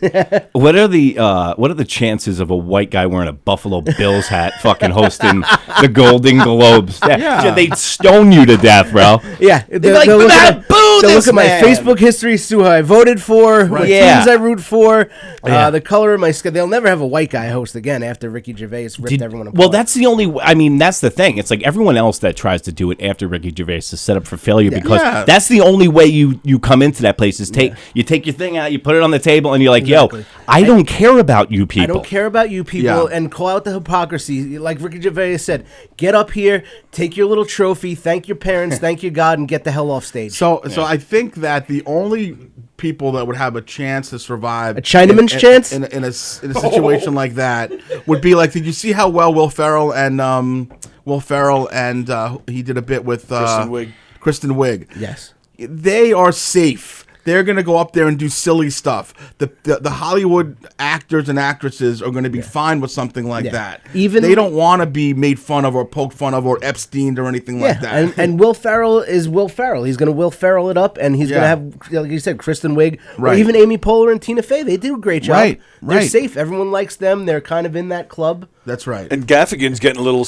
What are the chances of a white guy wearing a Buffalo Bills hat fucking hosting the Golden Globes? Yeah. They'd stone you to death, bro. Yeah, They're like, look "Man, at, boo they'll this look at my man." Facebook history, see who I voted for, what Yeah. teams I root for, Yeah. the color of my skin. They'll never have a white guy host again after Ricky Gervais ripped everyone apart. Well, that's the only. I mean, that's the thing. It's like everyone else that tries to do it after Ricky Gervais is set up for failure because Yeah. that's the only way you come into that place is you take your thing out, you put it on the table, and you're like, Exactly. yo, I don't care about you people. I don't care about you people, Yeah. and call out the hypocrisy. Like Ricky Gervais said, get up here, take your little trophy, thank your parents, thank your God, and get the hell off stage. So I think that the only people that would have a chance to survive A Chinaman's chance? in a situation like that would be like, did you see how well Will Ferrell and he did a bit with Kristen Wiig. Yes. They are safe. They're going to go up there and do silly stuff. The Hollywood actors and actresses are going to be fine with something like that. Even they don't want to be made fun of or poked fun of or Epsteined or anything like that. and Will Ferrell is Will Ferrell. He's going to Will Ferrell it up, and he's going to have, like you said, Kristen Wiig, or Right. even Amy Poehler and Tina Fey. They do a great job. Right, They're right. safe. Everyone likes them. They're kind of in that club. That's right. And Gaffigan's getting a little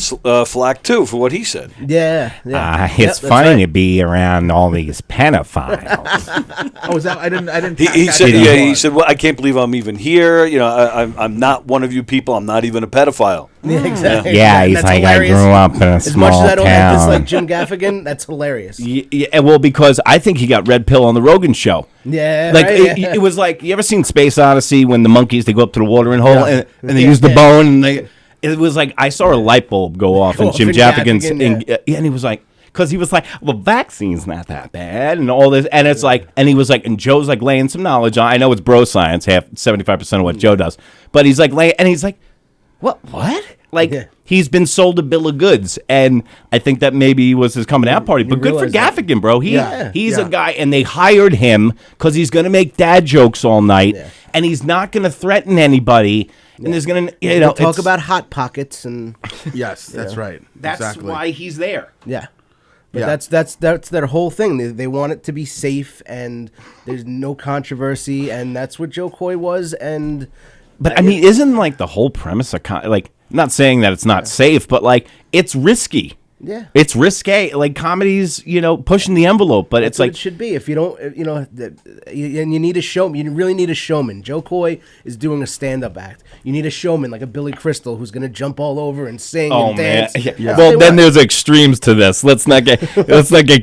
flack too for what he said. Yeah. It's Yep, that's funny right. to be around all these pedophiles. Oh, is that I didn't. He catch said, that yeah, part. he said, well, I can't believe I'm even here. I'm not one of you people. I'm not even a pedophile. Yeah, exactly. Yeah, And he's that's like, hilarious. I grew up in a As small much as I don't town. dislike Jim Gaffigan, that's hilarious. Yeah, well, because I think he got red pill on the Rogan show. Yeah, Like right, it was like, you ever seen Space Odyssey when the monkeys they go up to the watering hole Yeah. and they use the bone and they? It was like I saw a light bulb go off in Jim Gaffigan's and he was like. Because he was like, well, vaccine's not that bad, and all this, and it's like, and he was like, and Joe's like laying some knowledge on. I know it's bro science, 75% of what Joe does, but he's like laying, and he's like, what? Like he's been sold a bill of goods, and I think that maybe was his coming out party. But good for Gaffigan, bro. He's a guy, and they hired him because he's gonna make dad jokes all night, and he's not gonna threaten anybody. And there's gonna, talk about hot pockets and Yes, that's right. That's exactly. why he's there. yeah. But that's their whole thing. They want it to be safe and there's no controversy, and that's what Jo Koy was. And But I mean, isn't like the whole premise of like, not saying that it's not safe, but like it's risky. Yeah. It's risque. Like comedy's, pushing the envelope, but it's what like it should be. If you don't, and you need a showman. You really need a showman. Jo Koy is doing a stand-up act. You need a showman like a Billy Crystal who's going to jump all over and sing and dance. Yeah. Well, then there's extremes to this. Let's not get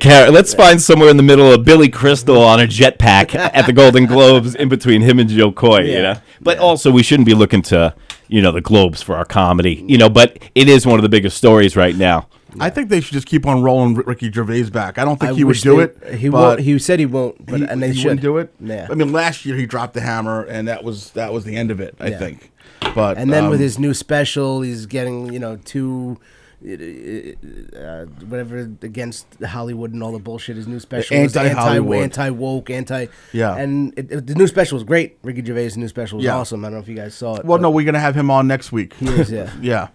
carried. Let's find somewhere in the middle of Billy Crystal on a jetpack at the Golden Globes in between him and Jo Koy. But also we shouldn't be looking to the Globes for our comedy. But it is one of the biggest stories right now. I think they should just keep on rolling Ricky Gervais back. I don't think he would wish do it. He won't. He said he won't, but and they he should wouldn't do it. Yeah. I mean, last year he dropped the hammer, and that was the end of it. I think. But and then with his new special, he's getting two. Whatever against Hollywood and all the bullshit. His new special was Anti-Hollywood. anti-woke, and the new special was great. Ricky Gervais' new special was awesome. I don't know if you guys saw it. Well, no, we're gonna have him on next week. He is, yeah. Yeah.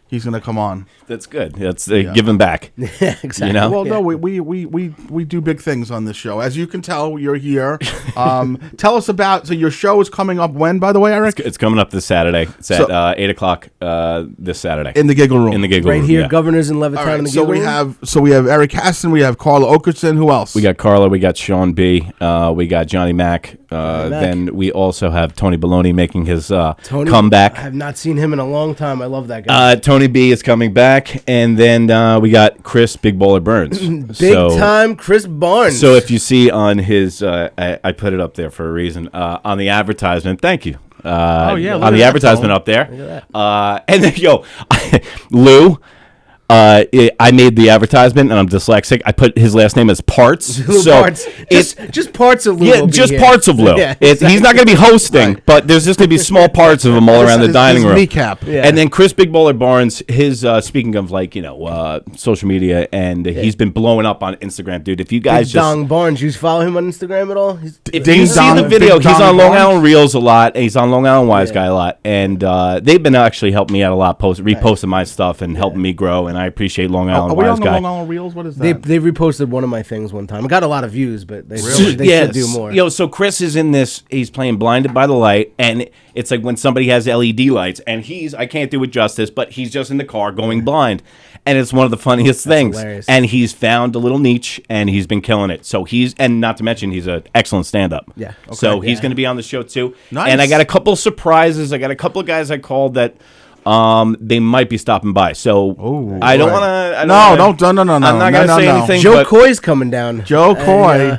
He's gonna come on. That's good. That's give him back. Yeah, exactly. Well, no, we do big things on this show. As you can tell, you're here. Tell us about. So your show is coming up when, by the way, Eric? It's coming up this Saturday. It's at 8:00 this Saturday in the Giggle Room. In the Giggle right Room, here, yeah. Governors in Levittown in the Giggle Room. We have Eric Hassan, we have Carla Okerson. Who else? We got Carla, we got Sean B, we got Johnny Mac. Then we also have Tony Baloney making his comeback. I have not seen him in a long time. I love that guy. Tony B is coming back, and then we got Chris Big Baller Burns. Time Chris Barnes. So if you see on his, I put it up there for a reason, on the advertisement, thank you. On the advertisement up there. And then, Lou. I made the advertisement, and I'm dyslexic. I put his last name as Parts. Parts. Just parts of Lou. Yeah, just parts of Lou. Yeah, He's not going to be hosting, but there's just going to be small parts of him all around the dining room. Kneecap. Yeah. And then Chris Big Baller Barnes, his speaking of social media, and he's been blowing up on Instagram, dude. If you guys Big Dong Barnes, you follow him on Instagram at all? If you see the video, he's on Long Island Reels a lot, and he's on Long Island Wise Guy a lot, and they've been actually helping me out a lot, reposting my stuff and helping me grow, and I appreciate Long Island. Are we on the Guy. Long Island Reels? What is that? They reposted one of my things one time. I got a lot of views, but they should do more. So Chris is in this. He's playing Blinded by the Light, and it's like when somebody has LED lights, and I can't do it justice, but he's just in the car going blind, and it's one of the funniest things. Hilarious. And he's found a little niche, and he's been killing it. So and not to mention, he's an excellent stand-up. Yeah. Okay. So he's going to be on the show too. Nice. And I got a couple of surprises. I got a couple of guys I called that. They might be stopping by, so I don't want to. No. I'm not going to say anything. Jo Koy's coming down. Jo Koy.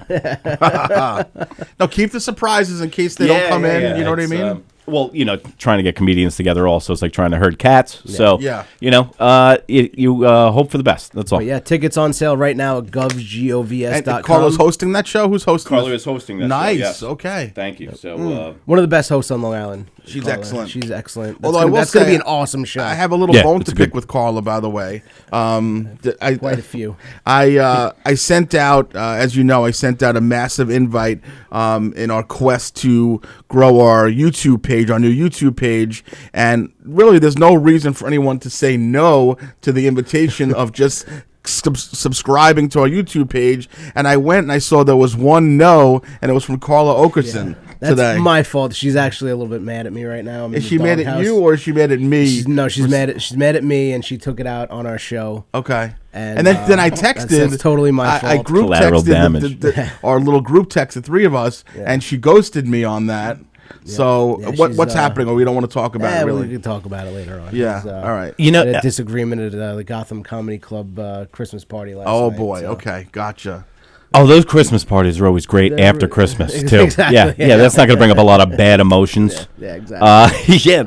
No, keep the surprises in case they don't come in. Yeah, you know what I mean? Well, trying to get comedians together also is like trying to herd cats. So, you hope for the best. That's all. But yeah, tickets on sale right now at govs.com. And Carla's hosting that show? Who's hosting Carla is hosting that Nice. show, yes. Okay. Thank you. So, one of the best hosts on Long Island. She's Carla. excellent. She's excellent. Although That's going to be an awesome show. I have a little bone to pick with Carla, by the way. Quite a few. I sent out, as you know, a massive invite in our quest to grow our YouTube page, our new YouTube page, and really there's no reason for anyone to say no to the invitation of just subscribing to our YouTube page. And I went and I saw there was one no, and it was from Carla Okerson. That's today. my fault. She's actually a little bit mad at me right now. Is she mad at you or is she mad at me? She's mad at me, and she took it out on our show. Okay. And then I texted. That's totally my fault. I group Collateral texted damage. our little group text, the three of us, and she ghosted me on that. So what's happening, or we don't want to talk about it really? We can talk about it later on. Yeah, all right. A disagreement at the Gotham Comedy Club Christmas party last night. Oh boy, okay, gotcha. Oh, those Christmas parties are always great after Christmas too. Exactly, yeah, that's not going to bring up a lot of bad emotions. Yeah, exactly. Yeah,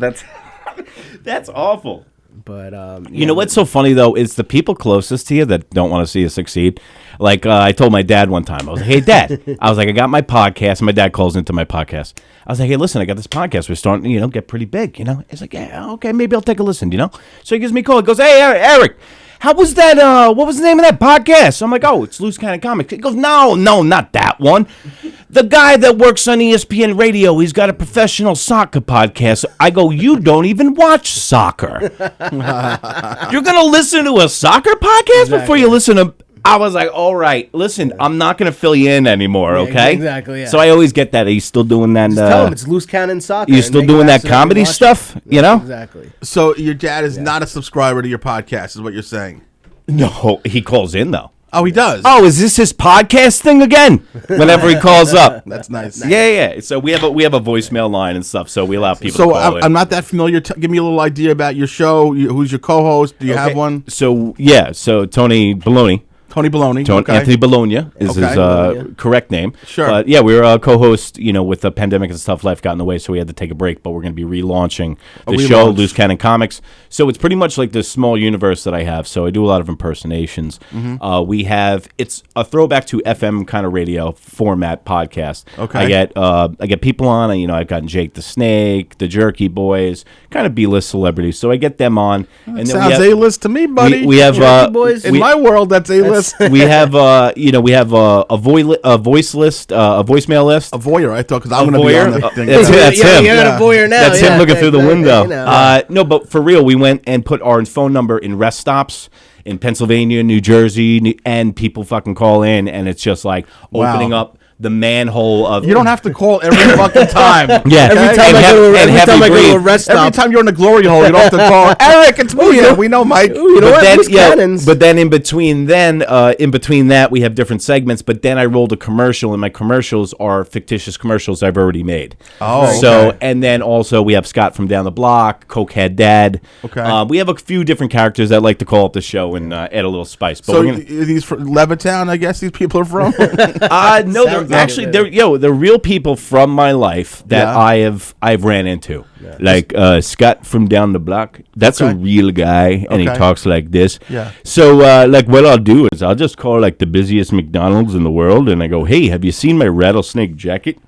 that's awful. But you know what's so funny though is the people closest to you that don't want to see you succeed. Like I told my dad one time, I was like, "Hey, Dad," I was like, "I got my podcast." And my dad calls into my podcast. I was like, "Hey, listen, I got this podcast. We're starting to, get pretty big. He's like, "Yeah, okay, maybe I'll take a listen." So he gives me a call. He goes, "Hey, Eric, how was that? What was the name of that podcast?" I'm like, "Oh, it's Loose Cannon Comics." He goes, "No, not that one. The guy that works on ESPN Radio, he's got a professional soccer podcast." I go, "You don't even watch soccer. You're going to listen to a soccer podcast before you listen to..." I was like, all right, listen, I'm not going to fill you in anymore, okay? Exactly, yeah. So I always get that. Are you still doing that? Tell him it's Loose Cannon Soccer. You still doing that comedy stuff, Exactly. So your dad is not a subscriber to your podcast, is what you're saying? No, he calls in, though. Oh, he does? Oh, is this his podcast thing again? Whenever he calls up. That's nice. Yeah. So we have a voicemail line and stuff, so we allow people to call in. I'm not that familiar. Give me a little idea about your show. Who's your co-host? Do you have one? So Tony Baloney. Tony Baloney. Okay. Anthony Bologna is his correct name. Sure. But yeah, we were a co-host, with the pandemic and stuff, life got in the way, so we had to take a break, but we're going to be relaunching the show, Loose Cannon Comics. So it's pretty much like this small universe that I have, so I do a lot of impersonations. Mm-hmm. It's a throwback to FM kind of radio format podcast. Okay. I get people on, I've gotten Jake the Snake, the Jerky Boys, kind of B-list celebrities, so I get them on. And then sounds A-list to me, buddy. We have Boys. In my world, that's A-list. We have a voice list, a voicemail list. A voyeur, I thought, because I'm going to be on that thing. That's him. You're a voyeur now. That's him looking through the window. Yeah. No, but for real, we went and put our phone number in rest stops in Pennsylvania, New Jersey, and people fucking call in, and it's just like opening up the manhole of... You don't have to call every fucking time. Yeah. Every time I go to a rest stop. Every time you're in the glory hole, you don't have to call, "Eric, it's me." Yeah, we know, Mike. Ooh, you know what? But then in between that, we have different segments, but then I rolled a commercial, and my commercials are fictitious commercials I've already made. Oh, So, okay. and then also we have Scott from down the block, Cokehead Dad. Okay. We have a few different characters that like to call up the show and add a little spice. But So these from Levittown, I guess these people are from? no, they're real people from my life that I've ran into. Yeah. Like Scott from down the block. That's a real guy, and he talks like this. Yeah. So what I'll do is I'll just call like the busiest McDonald's in the world, and I go, "Hey, have you seen my rattlesnake jacket?"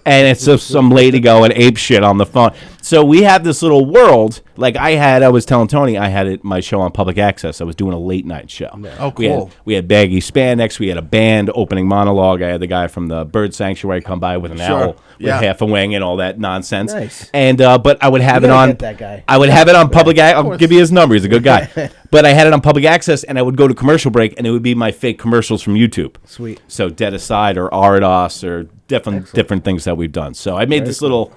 And it's just some lady going ape shit on the phone. So we have this little world. Like I was telling Tony, I had my show on public access. I was doing a late night show. Oh, cool. We had baggy spandex. We had a band opening monologue. I had the guy from the bird sanctuary come by with an owl with half a wing and all that nonsense. Nice. And but I would have it on. Get that guy. I would have it on public. I'll give you his number. He's a good guy. But I had it on public access, and I would go to commercial break, and it would be my fake commercials from YouTube. Sweet. So Dead Aside or Ardos or different things that we've done. So I made this little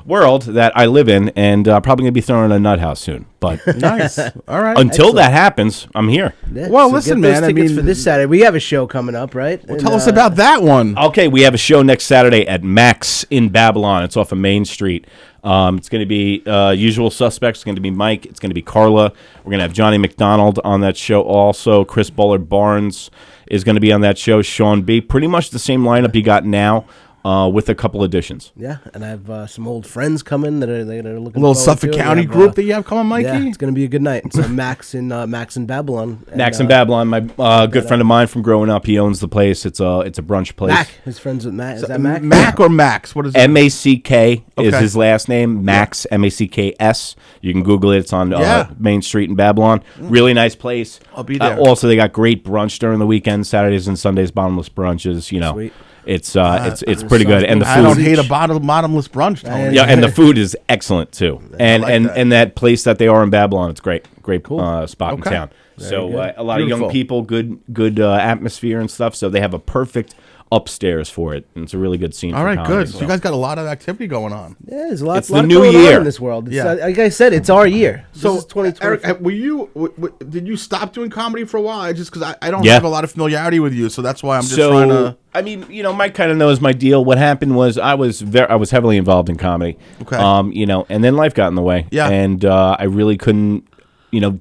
world that I live in, and probably gonna be throwing in a nut house soon. But nice. All right. Until that happens, I'm here. Yeah, well, so listen, get those man. tickets for this Saturday. We have a show coming up, right? Well, tell us about that one. Okay, we have a show next Saturday at Max in Babylon. It's off of Main Street. It's going to be usual suspects. It's going to be Mike. It's going to be Carla. We're going to have Johnny McDonald on that show also. Chris Bullard Barnes is going to be on that show. Sean B. Pretty much the same lineup you got now. With a couple additions. Yeah, and I have some old friends coming that are looking. A little Suffolk County group that you have coming, Mikey. Yeah, it's going to be a good night. So Max in Babylon. Max in Babylon, my good friend of mine from growing up. He owns the place. It's a brunch place. Mac, his friends with Mac. Is that Mac? Mac or Max? What is it? M-A-C-K is his last name. Max, M-A-C-K-S. You can Google it. It's on Main Street in Babylon. Really nice place. I'll be there. Also, they got great brunch during the weekend. Saturdays and Sundays, bottomless brunches. Sweet. It's pretty good, and the food. I don't hate a bottomless brunch. Tony. Yeah, and the food is excellent too. And and that place that they are in Babylon, it's great spot in town. So a lot of young people, good atmosphere and stuff. So they have a perfect upstairs for it, and it's a really good scene. All for right, comedy, good. so. So you guys got a lot of activity going on. Yeah, there's a lot. It's the lot new going on year. in this world. It's, Yeah. like I said, it's our year. So, this is 2020. Eric, were you? Did you stop doing comedy for a while? Just because I don't Yeah. have a lot of familiarity with you, so that's why I'm just So, trying to. I mean, Mike kind of knows my deal. What happened was I was heavily involved in comedy. Okay. And then life got in the way. Yeah. And I really couldn't,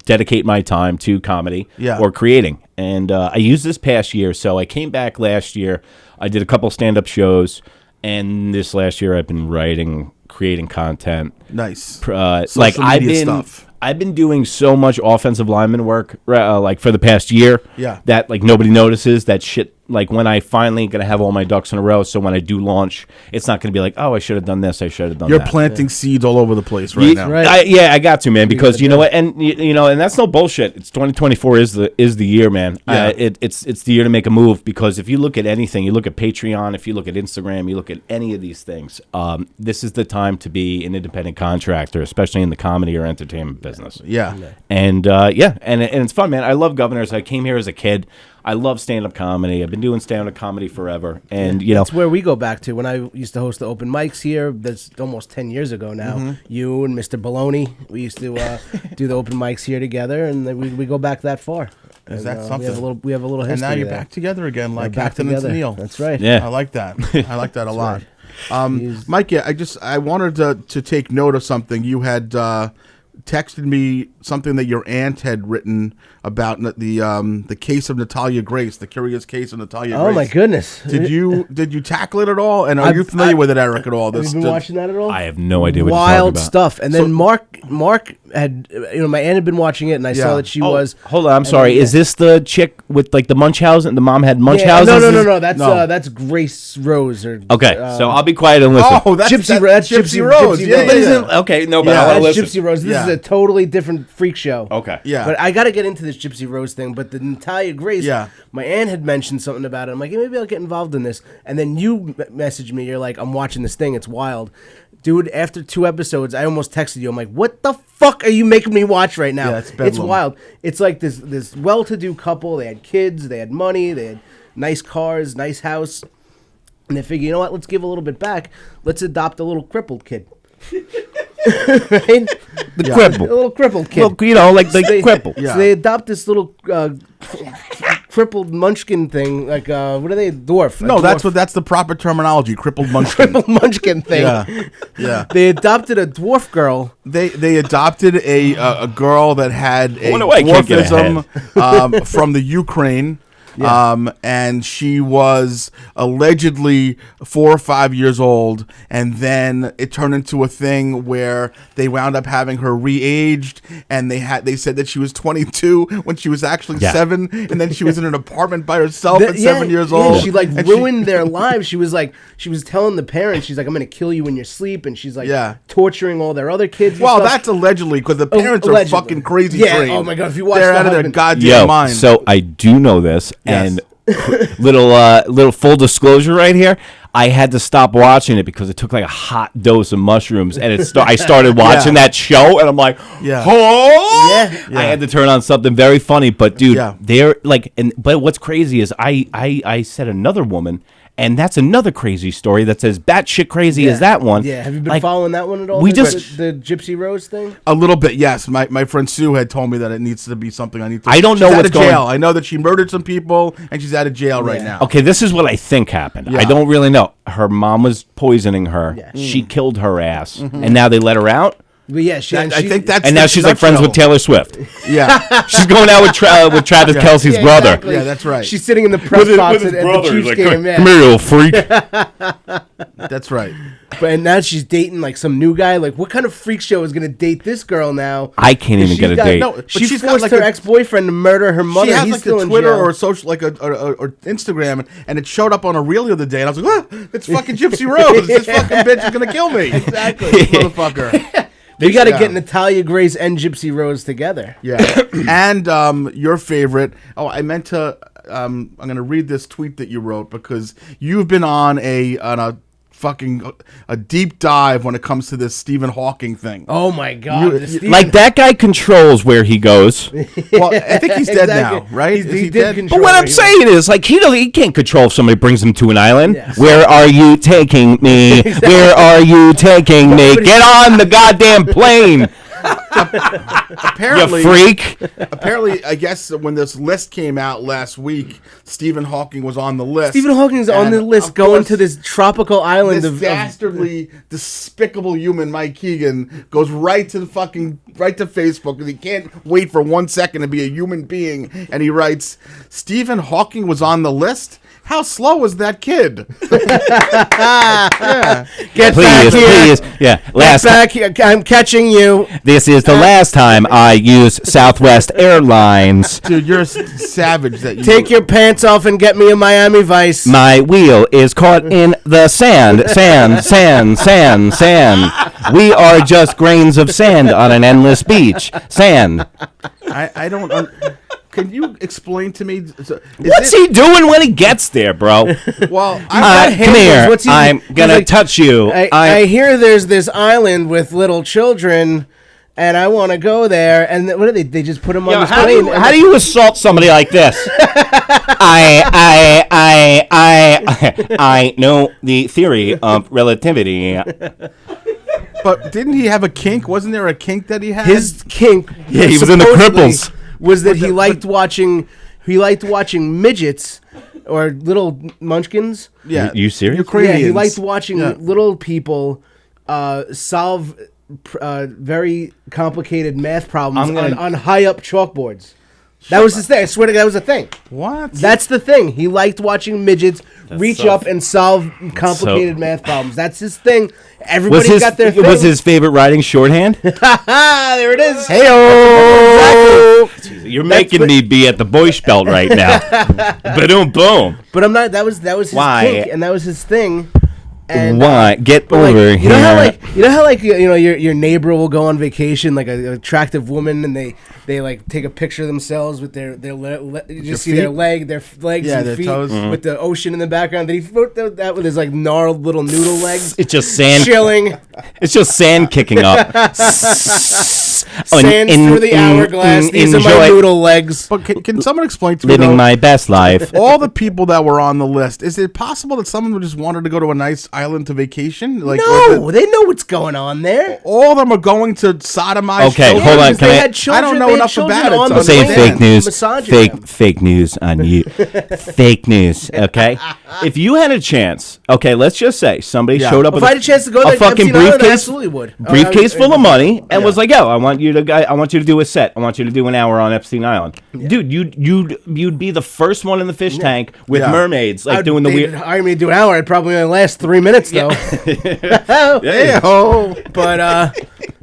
dedicate my time to comedy or creating. And I used this past year. So I came back last year. I did a couple stand-up shows. And this last year I've been writing, creating content. Nice. Social media stuff. I've been doing so much offensive lineman work, for the past year. Yeah. That nobody notices that shit. When I finally gonna have all my ducks in a row, so when I do launch, it's not gonna be like, oh, I should have done this, I should have done You're that. planting seeds all over the place right now. Right. I got to, man, because you know what, and and that's no bullshit. It's 2024 is the year, man. Yeah. It's the year to make a move, because if you look at anything, you look at Patreon, if you look at Instagram, you look at any of these things, this is the time to be an independent contractor, especially in the comedy or entertainment business. Yeah. And and it's fun, man. I love Governors. I came here as a kid. I love stand-up comedy. I've been doing stand-up comedy forever, and That's where we go back to when I used to host the open mics here. That's almost 10 years ago now. Mm-hmm. You and Mr. Baloney, we used to do the open mics here together, and then we go back that far. Is And, that something? We have a little history. And now you're there. back together again, like back Captain and together. Neil. That's right. Yeah. I like that. I like that a lot. Mike, yeah, I wanted to take note of something. You had texted me something that your aunt had written about the case of Natalia Grace, the curious case of Natalia Grace. Oh my goodness! Did you tackle it at all? And are you familiar with it, Eric, at all? Have you been watching that at all? I have no idea what you're Wild talking about. stuff. And then Mark had, my aunt had been watching it, and I saw that she was. Hold on, I'm sorry. Is this the chick with the Munchausen? The mom had Munchausen? No. That's Grace Rose. Okay, so I'll be quiet and listen. Oh, that's Gypsy Gypsy Rose. Gypsy Yeah, Rose. yeah. Okay, no, but Yeah. I want to That's listen. Gypsy Rose. This Yeah. is a totally different freak show. Okay. Yeah. But I got to get into this Gypsy Rose thing. But the Natalia Grace, Yeah. my aunt had mentioned something about it. I'm like, maybe I'll get involved in this. And then you messaged me. You're like, I'm watching this thing. It's wild. Dude, after 2 episodes, I almost texted you. I'm like, what the fuck are you making me watch right now? Yeah, it's bedlam. wild. It's like this well-to-do couple. They had kids. They had money. They had nice cars, nice house. And they figure, you know what? Let's give a little bit back. Let's adopt a little crippled kid. Right? The Yeah. A cripple. little crippled kid. Well, like the They- cripple. Yeah. So they adopt this little crippled munchkin thing, like what are they? Dwarf. No, that's the proper terminology. Crippled munchkin. crippled munchkin thing. Yeah. Yeah. They adopted a dwarf girl. They adopted a girl that had a wonder why I can't get dwarfism from the Ukraine. And she was allegedly 4 or 5 years old, and then it turned into a thing where they wound up having her re-aged, and they said that she was 22 when she was actually 7, and then she was in an apartment by herself at 7 years old. She and ruined their lives. She was telling the parents, she's like, I'm gonna kill you in your sleep, and she's like torturing all their other kids. And Well, stuff. that's allegedly, because the parents are allegedly. fucking crazy. Yeah, trained. oh my God, if you watch they're the out of their husband- goddamn mind. So I do know this, Yes. and little full disclosure right here. I had to stop watching it because it took like a hot dose of mushrooms, and I started watching that show, and I'm like, Yeah. oh, Yeah. I had to turn on something very funny. But dude, Yeah. they're like, but what's crazy is I said another woman. And that's another crazy story that's as batshit crazy as that one. Yeah, have you been following that one at all? We the Gypsy Rose thing. A little bit, yes. My friend Sue had told me that it needs to be something I need to. I don't know she's out what's of jail. going- I know that she murdered some people and she's out of jail right now. Okay, this is what I think happened. Yeah. I don't really know. Her mom was poisoning her. Yeah. She killed her ass, and now they let her out. But yeah, I think that's. And now the she's like friends nutshell. with Taylor Swift. Yeah, She's going out with Travis Kelce's Yeah, brother. exactly. Yeah, that's right. She's sitting in the press box at the Chiefs game. Come here, you little freak. that's right. And now she's dating like some new guy. Like, what kind of freak show is gonna date this girl now? I can't even She's get a got- date. No, but She she's got forced like her a- ex-boyfriend to murder her mother. She has He's like still a in Twitter jail. or social, like or Instagram, and it showed up on a reel the other day, and I was like, "Ah, it's fucking Gypsy Rose. This fucking bitch is gonna kill me." Exactly. This motherfucker. We got to Yeah. get Natalia Grace and Gypsy Rose together. Yeah, and your favorite. Oh, I meant to. I'm going to read this tweet that you wrote because you've been on a fucking a deep dive when it comes to this Stephen Hawking thing. Oh my God! Like that guy controls where he goes. Well, I think he's dead now, right? Is he dead? But what I'm saying is, like, he can't control if somebody brings him to an island. Yes. Where are you taking me? Exactly. Where are you taking me? Get on the goddamn plane. Apparently, you freak. Apparently, I guess when this list came out last week, Stephen Hawking was on the list. Stephen Hawking's on the list, going to this tropical island this dastardly, despicable human, Mike Keegan, goes right to Facebook because he can't wait for 1 second to be a human being, and he writes, "Stephen Hawking was on the list. How slow was that kid?" Yeah. Get back here. Please. Yeah. Get back here. I'm catching you. This is the last time I use Southwest Airlines. Dude, you're a savage. Take your pants off and get me a Miami Vice. My wheel is caught in the sand. Sand. We are just grains of sand on an endless beach. Sand. I don't... Can you explain to me? What's he doing when he gets there, bro? Well, come here. I'm gonna touch you. I hear there's this island with little children, and I want to go there. And what do they? They just put him on the plane. How do you assault somebody like this? I know the theory of relativity. But didn't he have a kink? Wasn't there a kink that he had? His kink. Yeah, he was in the cripples. Was that he liked watching midgets or little munchkins? Yeah, you serious? Ukrainians. Yeah, he liked watching little people solve very complicated math problems on high up chalkboards. That was his thing. I swear to God, that was a thing. What? That's the thing. He liked watching midgets reach up and solve complicated math problems. That's his thing. Everybody's got their thing. Was his favorite writing shorthand? There it is. Hey-o! Exactly. You're making me be at the Borscht Belt right now. Boom, boom. But I'm not. That was his kink, and that was his thing. And, why? Get over here. You know how your neighbor will go on vacation, like an attractive woman, and they like take a picture of themselves with their you just see their legs and feet toes. with the ocean in the background. Did he put that with his like gnarled little noodle legs? It's just sand chilling. It's just sand kicking up. Sand through the hourglass. These are my noodle legs. But can someone explain to me? Living my best life. All the people that were on the list, is it possible that someone just wanted to go to a nice island to vacation? Like, no, they know what's going on there. All of them are going to sodomize. Okay, children. hold on. I don't know enough about it. I'm saying fake news. Fake news on you. Fake news. Okay. If you had a chance, okay, let's just say somebody showed up with I had a chance to go there, a fucking briefcase, I absolutely would. Briefcase full of money, and was like, "Yo, I want you to do a set. I want you to do an hour on Epstein Island, dude. You'd be the first one in the fish tank with mermaids, like doing the weird. Hire me to do an hour. I'd probably only last 3 minutes though. But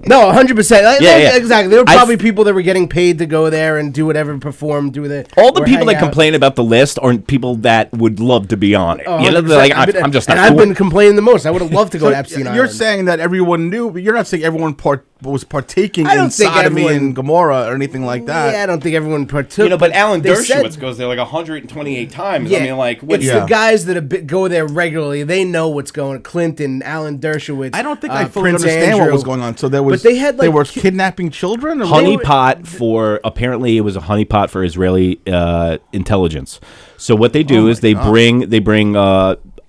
no, 100%. Yeah, exactly. There were probably people that were getting paid to go there and do whatever, perform, do the. All the people that complain about the list are people that would love to be on it. Oh, you know, like, I'm just not. And I've been complaining the most. I would have loved to go to Epstein Island. You're saying that everyone knew, but you're not saying everyone was partaking in sodomy and Gomorrah or anything like that. Yeah, I don't think everyone partook. You know, but Alan Dershowitz goes there like 128 times. Yeah, I mean, like, it's the guys that go there regularly. They know what's going on. Clinton, Alan Dershowitz. I don't think I fully Prince understand Andrew. what was going on. So there was, but they were kidnapping children. Or honeypot for, apparently it was a honeypot for Israeli intelligence. So what they do is they bring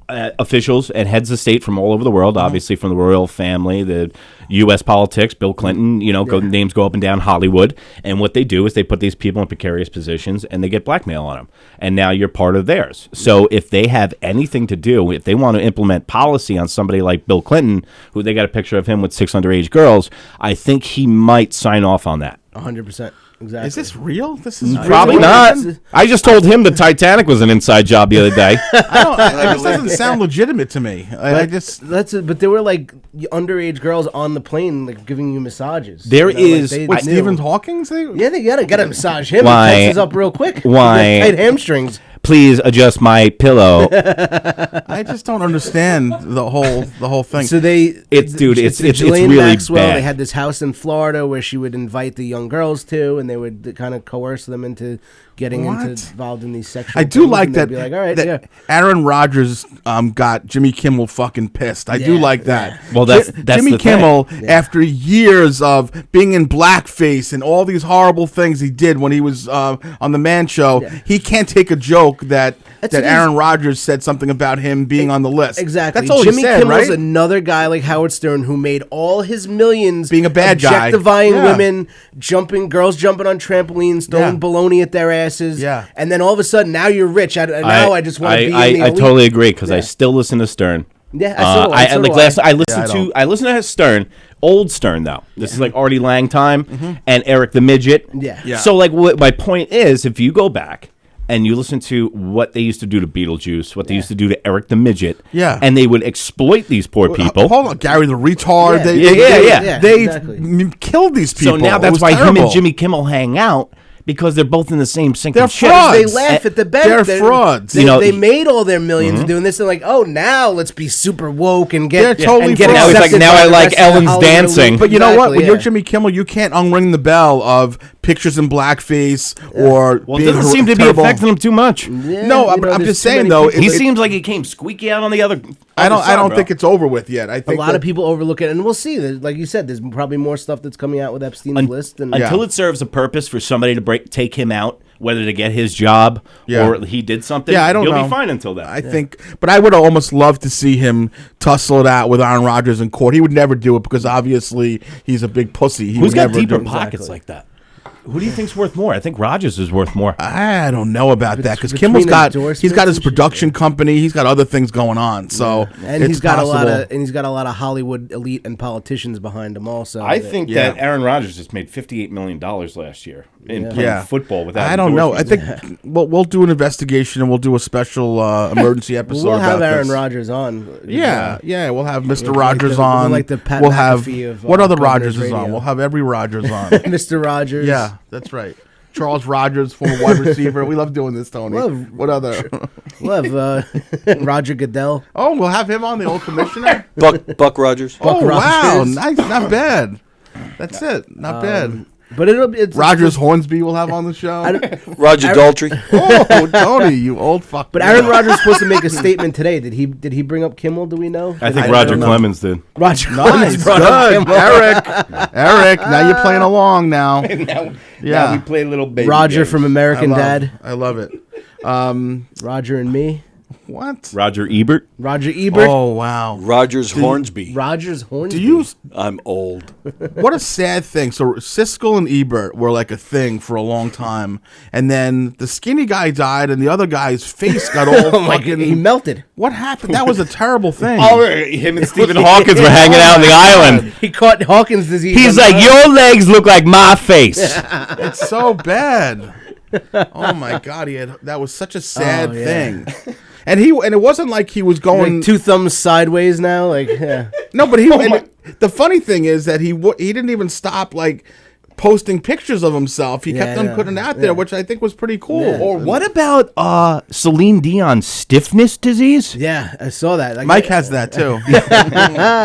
officials and heads of state from all over the world, obviously from the royal family, the U.S. politics, Bill Clinton, names go up and down Hollywood. And what they do is they put these people in precarious positions and they get blackmail on them. And now you're part of theirs. So if they have anything to do, if they want to implement policy on somebody like Bill Clinton, who they got a picture of him with 6 underage girls, I think he might sign off on that. 100%. Exactly. Is this real? This is probably not. I just told him the Titanic was an inside job the other day. This doesn't sound legitimate to me. But there were like underage girls on the plane, like giving you massages. There is Stephen Hawking. Yeah, they gotta massage him. Why? He tenses up real quick. Why? Tight hamstrings. please adjust my pillow. I just don't understand the whole thing. So it's Ghislaine really Maxwell, bad. They had this house in Florida where she would invite the young girls to, and they would kind of coerce them into getting involved in these sexual. I do things, like and they'd that. Be like, all right, that yeah. Aaron Rodgers got Jimmy Kimmel fucking pissed. I do Yeah, like that. Well, that's Jimmy the Kimmel, thing. after years of being in blackface and all these horrible things he did when he was on the Man Show, he can't take a joke that Aaron Rodgers said something about him being on the list. Exactly. That's all Jimmy he said, Kimmel's right? another guy like Howard Stern who made all his millions Being a bad guy. objectifying Yeah. women, girls jumping on trampolines, throwing baloney at their asses. Yeah. And then all of a sudden, now you're rich. I just want to be in the I elite. totally agree because I still listen to Stern. Yeah, so do I. I listen to Stern, old Stern though. This is like Artie Lang time and Eric the Midget. Yeah. So like my point is, if you go back and you listen to what they used to do to Beetlejuice, what they used to do to Eric the Midget, and they would exploit these poor people. Hold on, Gary the retard. Yeah. They exactly. killed these people. So now It that's was why him terrible. and Jimmy Kimmel hang out. Because they're both in the same sink They're of shit. frauds. They laugh at the bank. They're frauds. They made all their millions doing this. They're like, oh, now let's be super woke and get. They're totally and get frauds. Now he's like, accepted now by I the like rest of the Ellen's Hollywood dancing. elite. But you know what? Exactly, When you're yeah. Jimmy Kimmel, you can't unring the bell of pictures in blackface or Well, it being doesn't seem to be terrible. affecting him too much. Yeah, No, you I'm know, just there's too saying many though. people- He seems like he came squeaky out on the other. I don't think it's over with yet. I A think lot of people overlook it, and we'll see. Like you said, there's probably more stuff that's coming out with Epstein's list. And Until it serves a purpose for somebody to take him out, whether to get his job or he did something. Yeah, I don't know. He'll be fine until then. I think, but I would almost love to see him tussle it out with Aaron Rodgers in court. He would never do it because obviously he's a big pussy. He Who's would got never deeper do it. pockets like that? Who do you think's worth more? I think Rogers is worth more. I don't know about that because between Kimmel's got endorsements he's got his and shit, production company. He's got other things going on. So and it's he's got possible. a lot of Hollywood elite and politicians behind him also. I think that Aaron Rodgers just made $58 million last year in playing football without. I don't know. I endorsements. think we'll do an investigation and we'll do a special emergency episode. we'll have about Aaron this. Rodgers on. Yeah, we'll have Mr. We'll Rogers like on. like the Pat we'll have McAfee of, what other Governor's Rogers is on? Radio. We'll have every Rogers on. Mr. Rogers. Yeah, that's right. Charles Rogers, former wide receiver. We love doing this, Tony. What other? We'll have Roger Goodell. Oh, we'll have him on, the old commissioner. Buck Rogers. Oh, wow, Rogers. nice, not bad. That's it, not bad. But it's Rogers Hornsby will have on the show. Roger Daltrey. Oh, Tony, you old fuck. But Aaron Rodgers is supposed to make a statement today. Did he bring up Kimmel? Do we know? I think I Roger don't know. Clemens did. Roger Nice, Clemens brought up good, Kimmel. Eric. Now you're playing along now. Now we play little baby Roger games. from American Dad. I love it. Roger and me. What? Roger Ebert. Roger Ebert. Oh wow. Rogers Hornsby. Rogers Hornsby. Do you? I'm old. What a sad thing. So Siskel and Ebert were like a thing for a long time, and then the skinny guy died, and the other guy's face got all Oh my God, fucking. he melted. What happened? That was a terrible thing. Him and Stephen Hawkins were hanging out on the island. He caught Hawkins disease. He's on the like, island. your legs look like my face. It's so bad. Oh my God, that was such a sad Oh, yeah. thing. And it wasn't like he was going Like 2 thumbs sideways now. Like, yeah. No, but the funny thing is that he didn't even stop like posting pictures of himself. He kept on putting it out there, which I think was pretty cool. Yeah. Or what about Celine Dion's stiffness disease? Yeah, I saw that. Like, Mike has that too.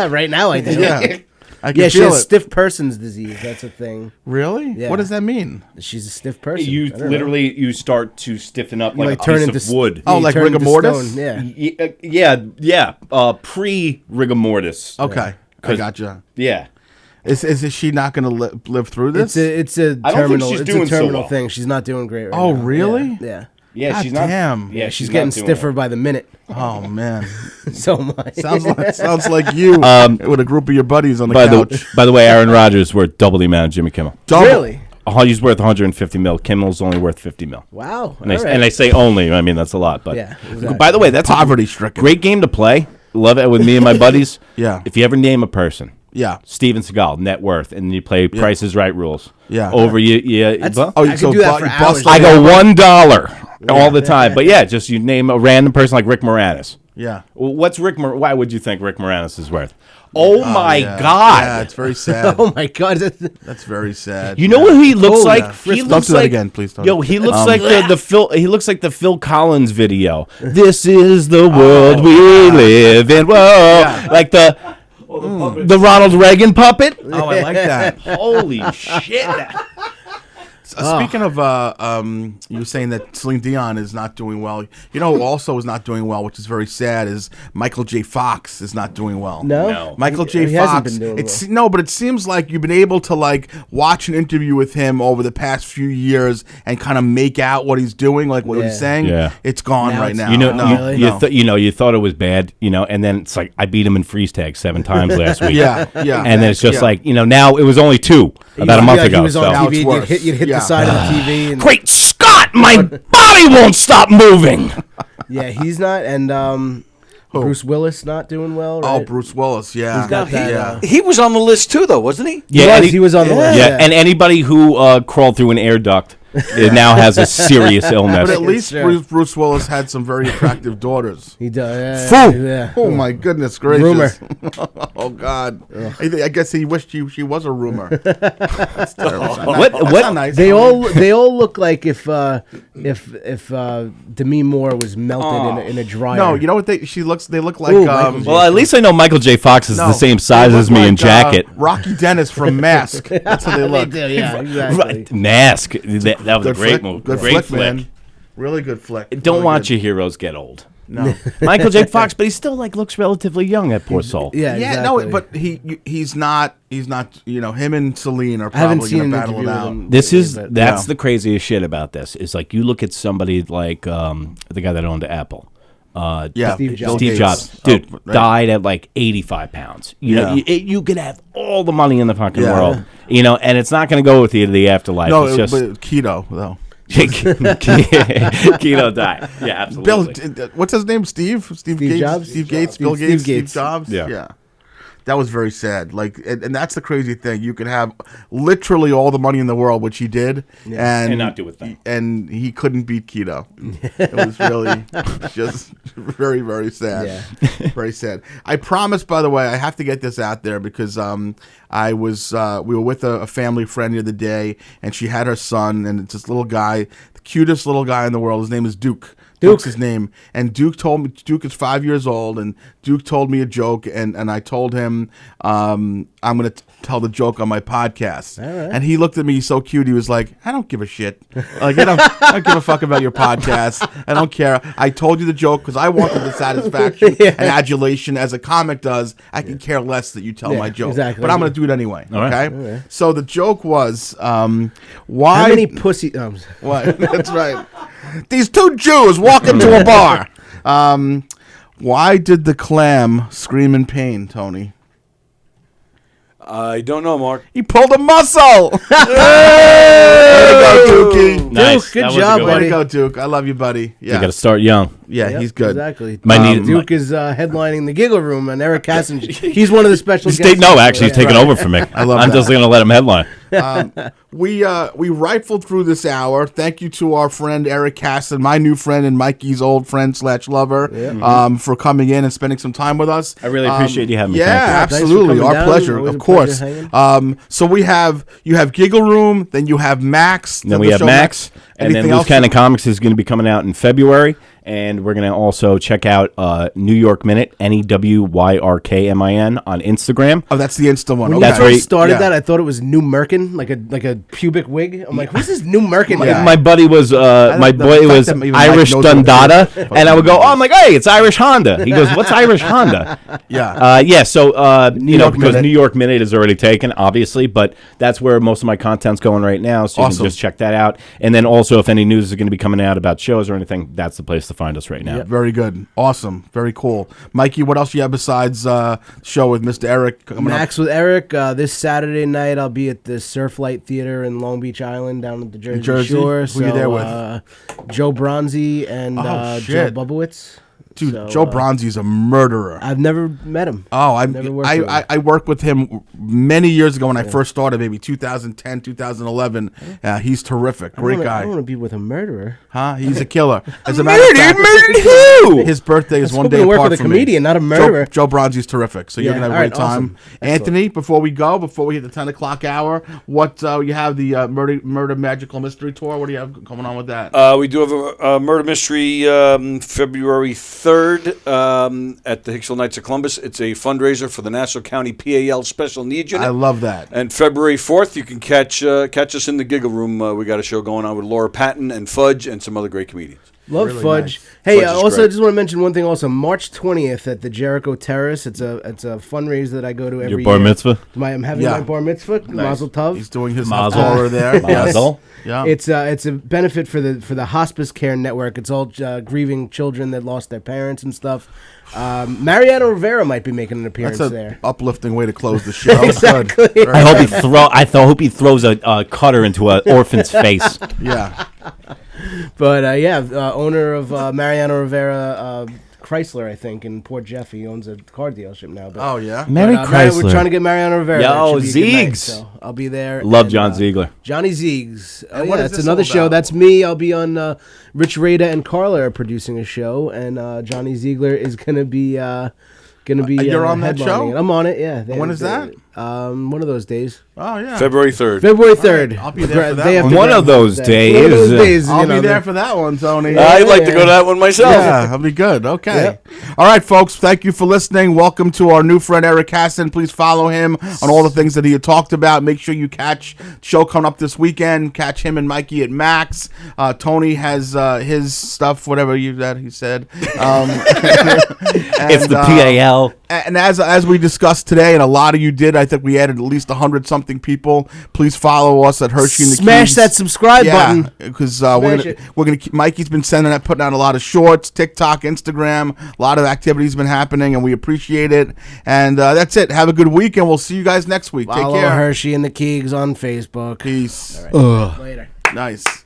right now I do. Yeah. I can Yeah, she feel has it. stiff person's disease. That's a thing. Really? Yeah. What does that mean? She's a stiff person. You I don't know. literally you start to stiffen up like, like a turn piece into of wood. Oh, you like turn rigor into mortis? stone, Yeah. Pre rigor mortis. Okay, I gotcha. Yeah. Is she not going to live through this? It's a I don't think terminal. she's It's doing a so terminal well. thing. She's not doing great right Oh, now. really? Yeah. Yeah, God she's not. damn. Yeah, She's getting not doing stiffer well. by the minute. Oh man, So much. sounds like you with a group of your buddies on the couch. By the way, Aaron Rodgers worth double the amount of Jimmy Kimmel. Double. Really? He's worth 150 mil. Kimmel's only worth 50 mil. Wow. And I, All right. and I say only. I mean, that's a lot. But Yeah, exactly. by the way, that's Poverty stricken. a great game to play. Love it with me and my buddies. Yeah. If you ever name a person, Yeah. Steven Seagal, net worth, and you play Price is Right rules. Yeah. Over you. That's- Oh, I so could do that bu- for you bust hours. I go $1 all the time. But yeah, just you name a random person like Rick Moranis. Yeah. Well, why would you think Rick Moranis is worth? Oh my God! Yeah, it's very sad. Oh my God. That's very sad. You know what he looks like? yeah. He Don't looks do that like again, please. Don't. Yo, he looks like the Phil. He looks like the Phil Collins video. This is the world we live in. Whoa, like the Ronald Reagan puppet. Oh, I like that. Holy shit! Speaking of, you were saying that Celine Dion is not doing well. You know who also is not doing well, which is very sad, is Michael J. Fox is not doing well. No? Michael J. He hasn't Fox. been doing well. No, but it seems like you've been able to like watch an interview with him over the past few years and kind of make out what he's doing, like what he's saying. Yeah. It's gone Now right it's- now. You know, no, you thought it was bad, and then it's like I beat him in freeze tag 7 times last week. Yeah. And then it's just Yeah. like, now it was only 2 about a month ago. He was on Now TV. it's worse. You'd hit Yeah. the side of the TV. And, Great Scott, my body won't stop moving. yeah, he's not. And Bruce Willis not doing well. Oh, Right? Bruce Willis. Yeah. He's got that. Yeah. He was on the list too, though, wasn't he? He was on the list. Yeah, and anybody who crawled through an air duct now has a serious illness. But at least true. Bruce Willis had some very attractive daughters. He does. Foo! Yeah. Oh my goodness gracious! Rumor. Oh God! I guess he wished she was a rumor. That's terrible. What- That's what- not nice. They all look like if Demi Moore was melted in a dryer. No, you know what they look like. Ooh, Michael J. Well, at least I know Michael J. Fox is no, the same size they as look me in like, jacket. Rocky Dennis from Mask. That's how they look. do, yeah, exactly. Right, Mask. That was a Good great flick. movie. Good Great flick, man. Really good flick. Don't Really watch good. your heroes get old. No. Michael J. Fox, but he still looks relatively young. That poor soul. Yeah, Yeah, exactly. no, but he's not. Him and Celine are I haven't probably seen going to an battle it interview with out. him. That's Yeah. the craziest shit about this. Is like you look at somebody like the guy that owned Apple. Yeah, Steve Jobs. Bill Steve Gates. Jobs, dude, Oh, right. died at like 85 pounds. You know, Yeah. you could have all the money in the fucking Yeah. world, and it's not going to go with you to the afterlife. No, it's just but keto though. keto diet. Yeah, absolutely. Bill, what's his name? Steve Gates. Jobs? Steve Gates. Steve- Bill Steve Gates. Gates. Steve Jobs. Yeah. That was very sad. Like, and that's the crazy thing. You could have literally all the money in the world, which he did, And not do a thing. And he couldn't beat keto. It was really just very, very sad. Yeah. Very sad. I promise, by the way, I have to get this out there because we were with a family friend the other day, and she had her son, and it's this little guy, the cutest little guy in the world. His name is Duke. Duke's his name, and Duke told me Duke is 5 years old, and Duke told me a joke, and I told him I'm going to tell the joke on my podcast, and he looked at me so cute. He was like, "I don't give a shit. Like, I don't give a fuck about your podcast. I don't care. I told you the joke because I wanted the satisfaction and adulation as a comic does. I can care less that you tell my joke, exactly. but I'm going to do it anyway. right. Okay? So the joke was why? How many pussy? What? That's right. These two Jews walk into a bar. Why did the clam scream in pain, Tony? I don't know, Mark. He pulled a muscle. Way to go, Dookie. Nice. good That was a job, good Way one. to go, Duke. I love you, buddy. You got Yeah, to start young. yeah, he's good. Exactly. Duke Is headlining the Giggle Room, and Eric Casson. He's one of the special guests. Actually, he's taking over for me. I love I'm that. just going to let him headline. We rifled through this hour. Thank you to our friend Eric Casson, my new friend and Mikey's old friend / lover, for coming in and spending some time with us. I really appreciate you having me. Yeah, Thank you. Thanks for absolutely, coming our down. pleasure, Always of a pleasure course. hanging. So you have Giggle Room, then you have Max. Then we the have show Max, and then Anything Loose else? Cannon Comics is going to be coming out in February, and we're going to also check out New York Minute, NEWYRKMIN on Instagram. Oh, that's the Insta one. When Okay. That's you where first you- started yeah. that, I thought it was New Merkin, like a pubic wig. I'm like, who's this New Merkin? guy? My buddy was my the boy fact was that even Mike Irish knows what Dundada, the and I would go, "Oh, I'm like, hey, it's Irish Honda." He goes, "What's Irish Honda?" Yeah. Yeah. So York because Minute. New York Minute is already taken, obviously, but that's where most of my content's going right now. So you Awesome. can just check that out. And then also, if any news is going to be coming out about shows or anything, that's the place to find us right now. Very good. Awesome. Very cool. Mikey, what else you have besides show with Mr. Eric coming Max with Eric. This Saturday night, I'll be at the Surflight Theater in Long Beach Island down at the Jersey Jersey? Shore. Who you there with? Joe Bronzy and Oh, Joe shit. Bubowitz. Dude, So, Joe Bronzi's a murderer. I've never met him. Oh, Never worked with him. I worked with him many years ago when I first started, maybe 2010, 2011. He's terrific. Great guy. I don't want to be with a murderer. Huh? He's a killer. As a matter of fact, Murdered who? his birthday is one day hoping to work apart with a from me. comedian, not a murderer. Joe Bronzi's terrific. So you're Yeah, gonna have a all great right, time. awesome. Excellent. Anthony, before we hit the 10 o'clock hour, what you have the murder magical mystery tour? What do you have going on with that? We do have a murder mystery February 3rd at the Hicksville Knights of Columbus. It's a fundraiser for the Nassau County PAL Special Needs Unit. I love that. And February 4th, you can catch us in the Giggle Room. We got a show going on with Laura Patton and Fudge and some other great comedians. Love Really Fudge. nice. Hey, Fudge is also, great. I just want to mention one thing. Also, March 20th at the Jericho Terrace. It's a fundraiser that I go to every Your bar year. mitzvah? I'm having Yeah. my bar mitzvah. Mazel tov. He's doing his Mazel. Haftorah there. Mazel. Yeah. It's a benefit for the Hospice Care Network. It's all grieving children that lost their parents and stuff. Mariano Rivera might be making an appearance That's there. an uplifting way to close the show. Exactly. Good. I hope he throws a cutter into an orphan's face. Yeah. But owner of Mariano Rivera Chrysler, I think, in Port Jeff. He owns a car dealership now. But, Oh yeah. Mary We're trying to get Mariano Rivera. Yo, It should be a good night, Zeegs. so I'll be there. Love And, John Ziegler. Johnny Zeegs. And what is that's this another all show. about? That's me. I'll be on. Rich Rada and Carla are producing a show, and Johnny Ziegler is gonna be. You're on that headlining show? it. I'm on it. Yeah. When is that? One of those days. Oh yeah. February 3rd. February 3rd. I'll be there for that They have one. the One of those One of those days. days. I'll you know, be there the- for that one, Tony. I'd like to go to that one myself. Yeah, that'll be good. Okay. Yep. All right, folks. Thank you for listening. Welcome to our new friend Eric Hassan. Please follow him on all the things that he had talked about. Make sure you catch the show coming up this weekend. Catch him and Mikey at Max. Tony has his stuff, whatever that he said. It's the PAL. And as we discussed today, and a lot of you did, I think we added at least 100-something people. Please follow us at Herschy and the Smash Keegs. that subscribe button. Because Smash it. we're gonna keep, Mikey's been putting out a lot of shorts, TikTok, Instagram, a lot of activities been happening, and we appreciate it. And that's it. Have a good week, and we'll see you guys next week. Follow Take care. Hershey and the Keegs on Facebook. Peace. Later. Nice.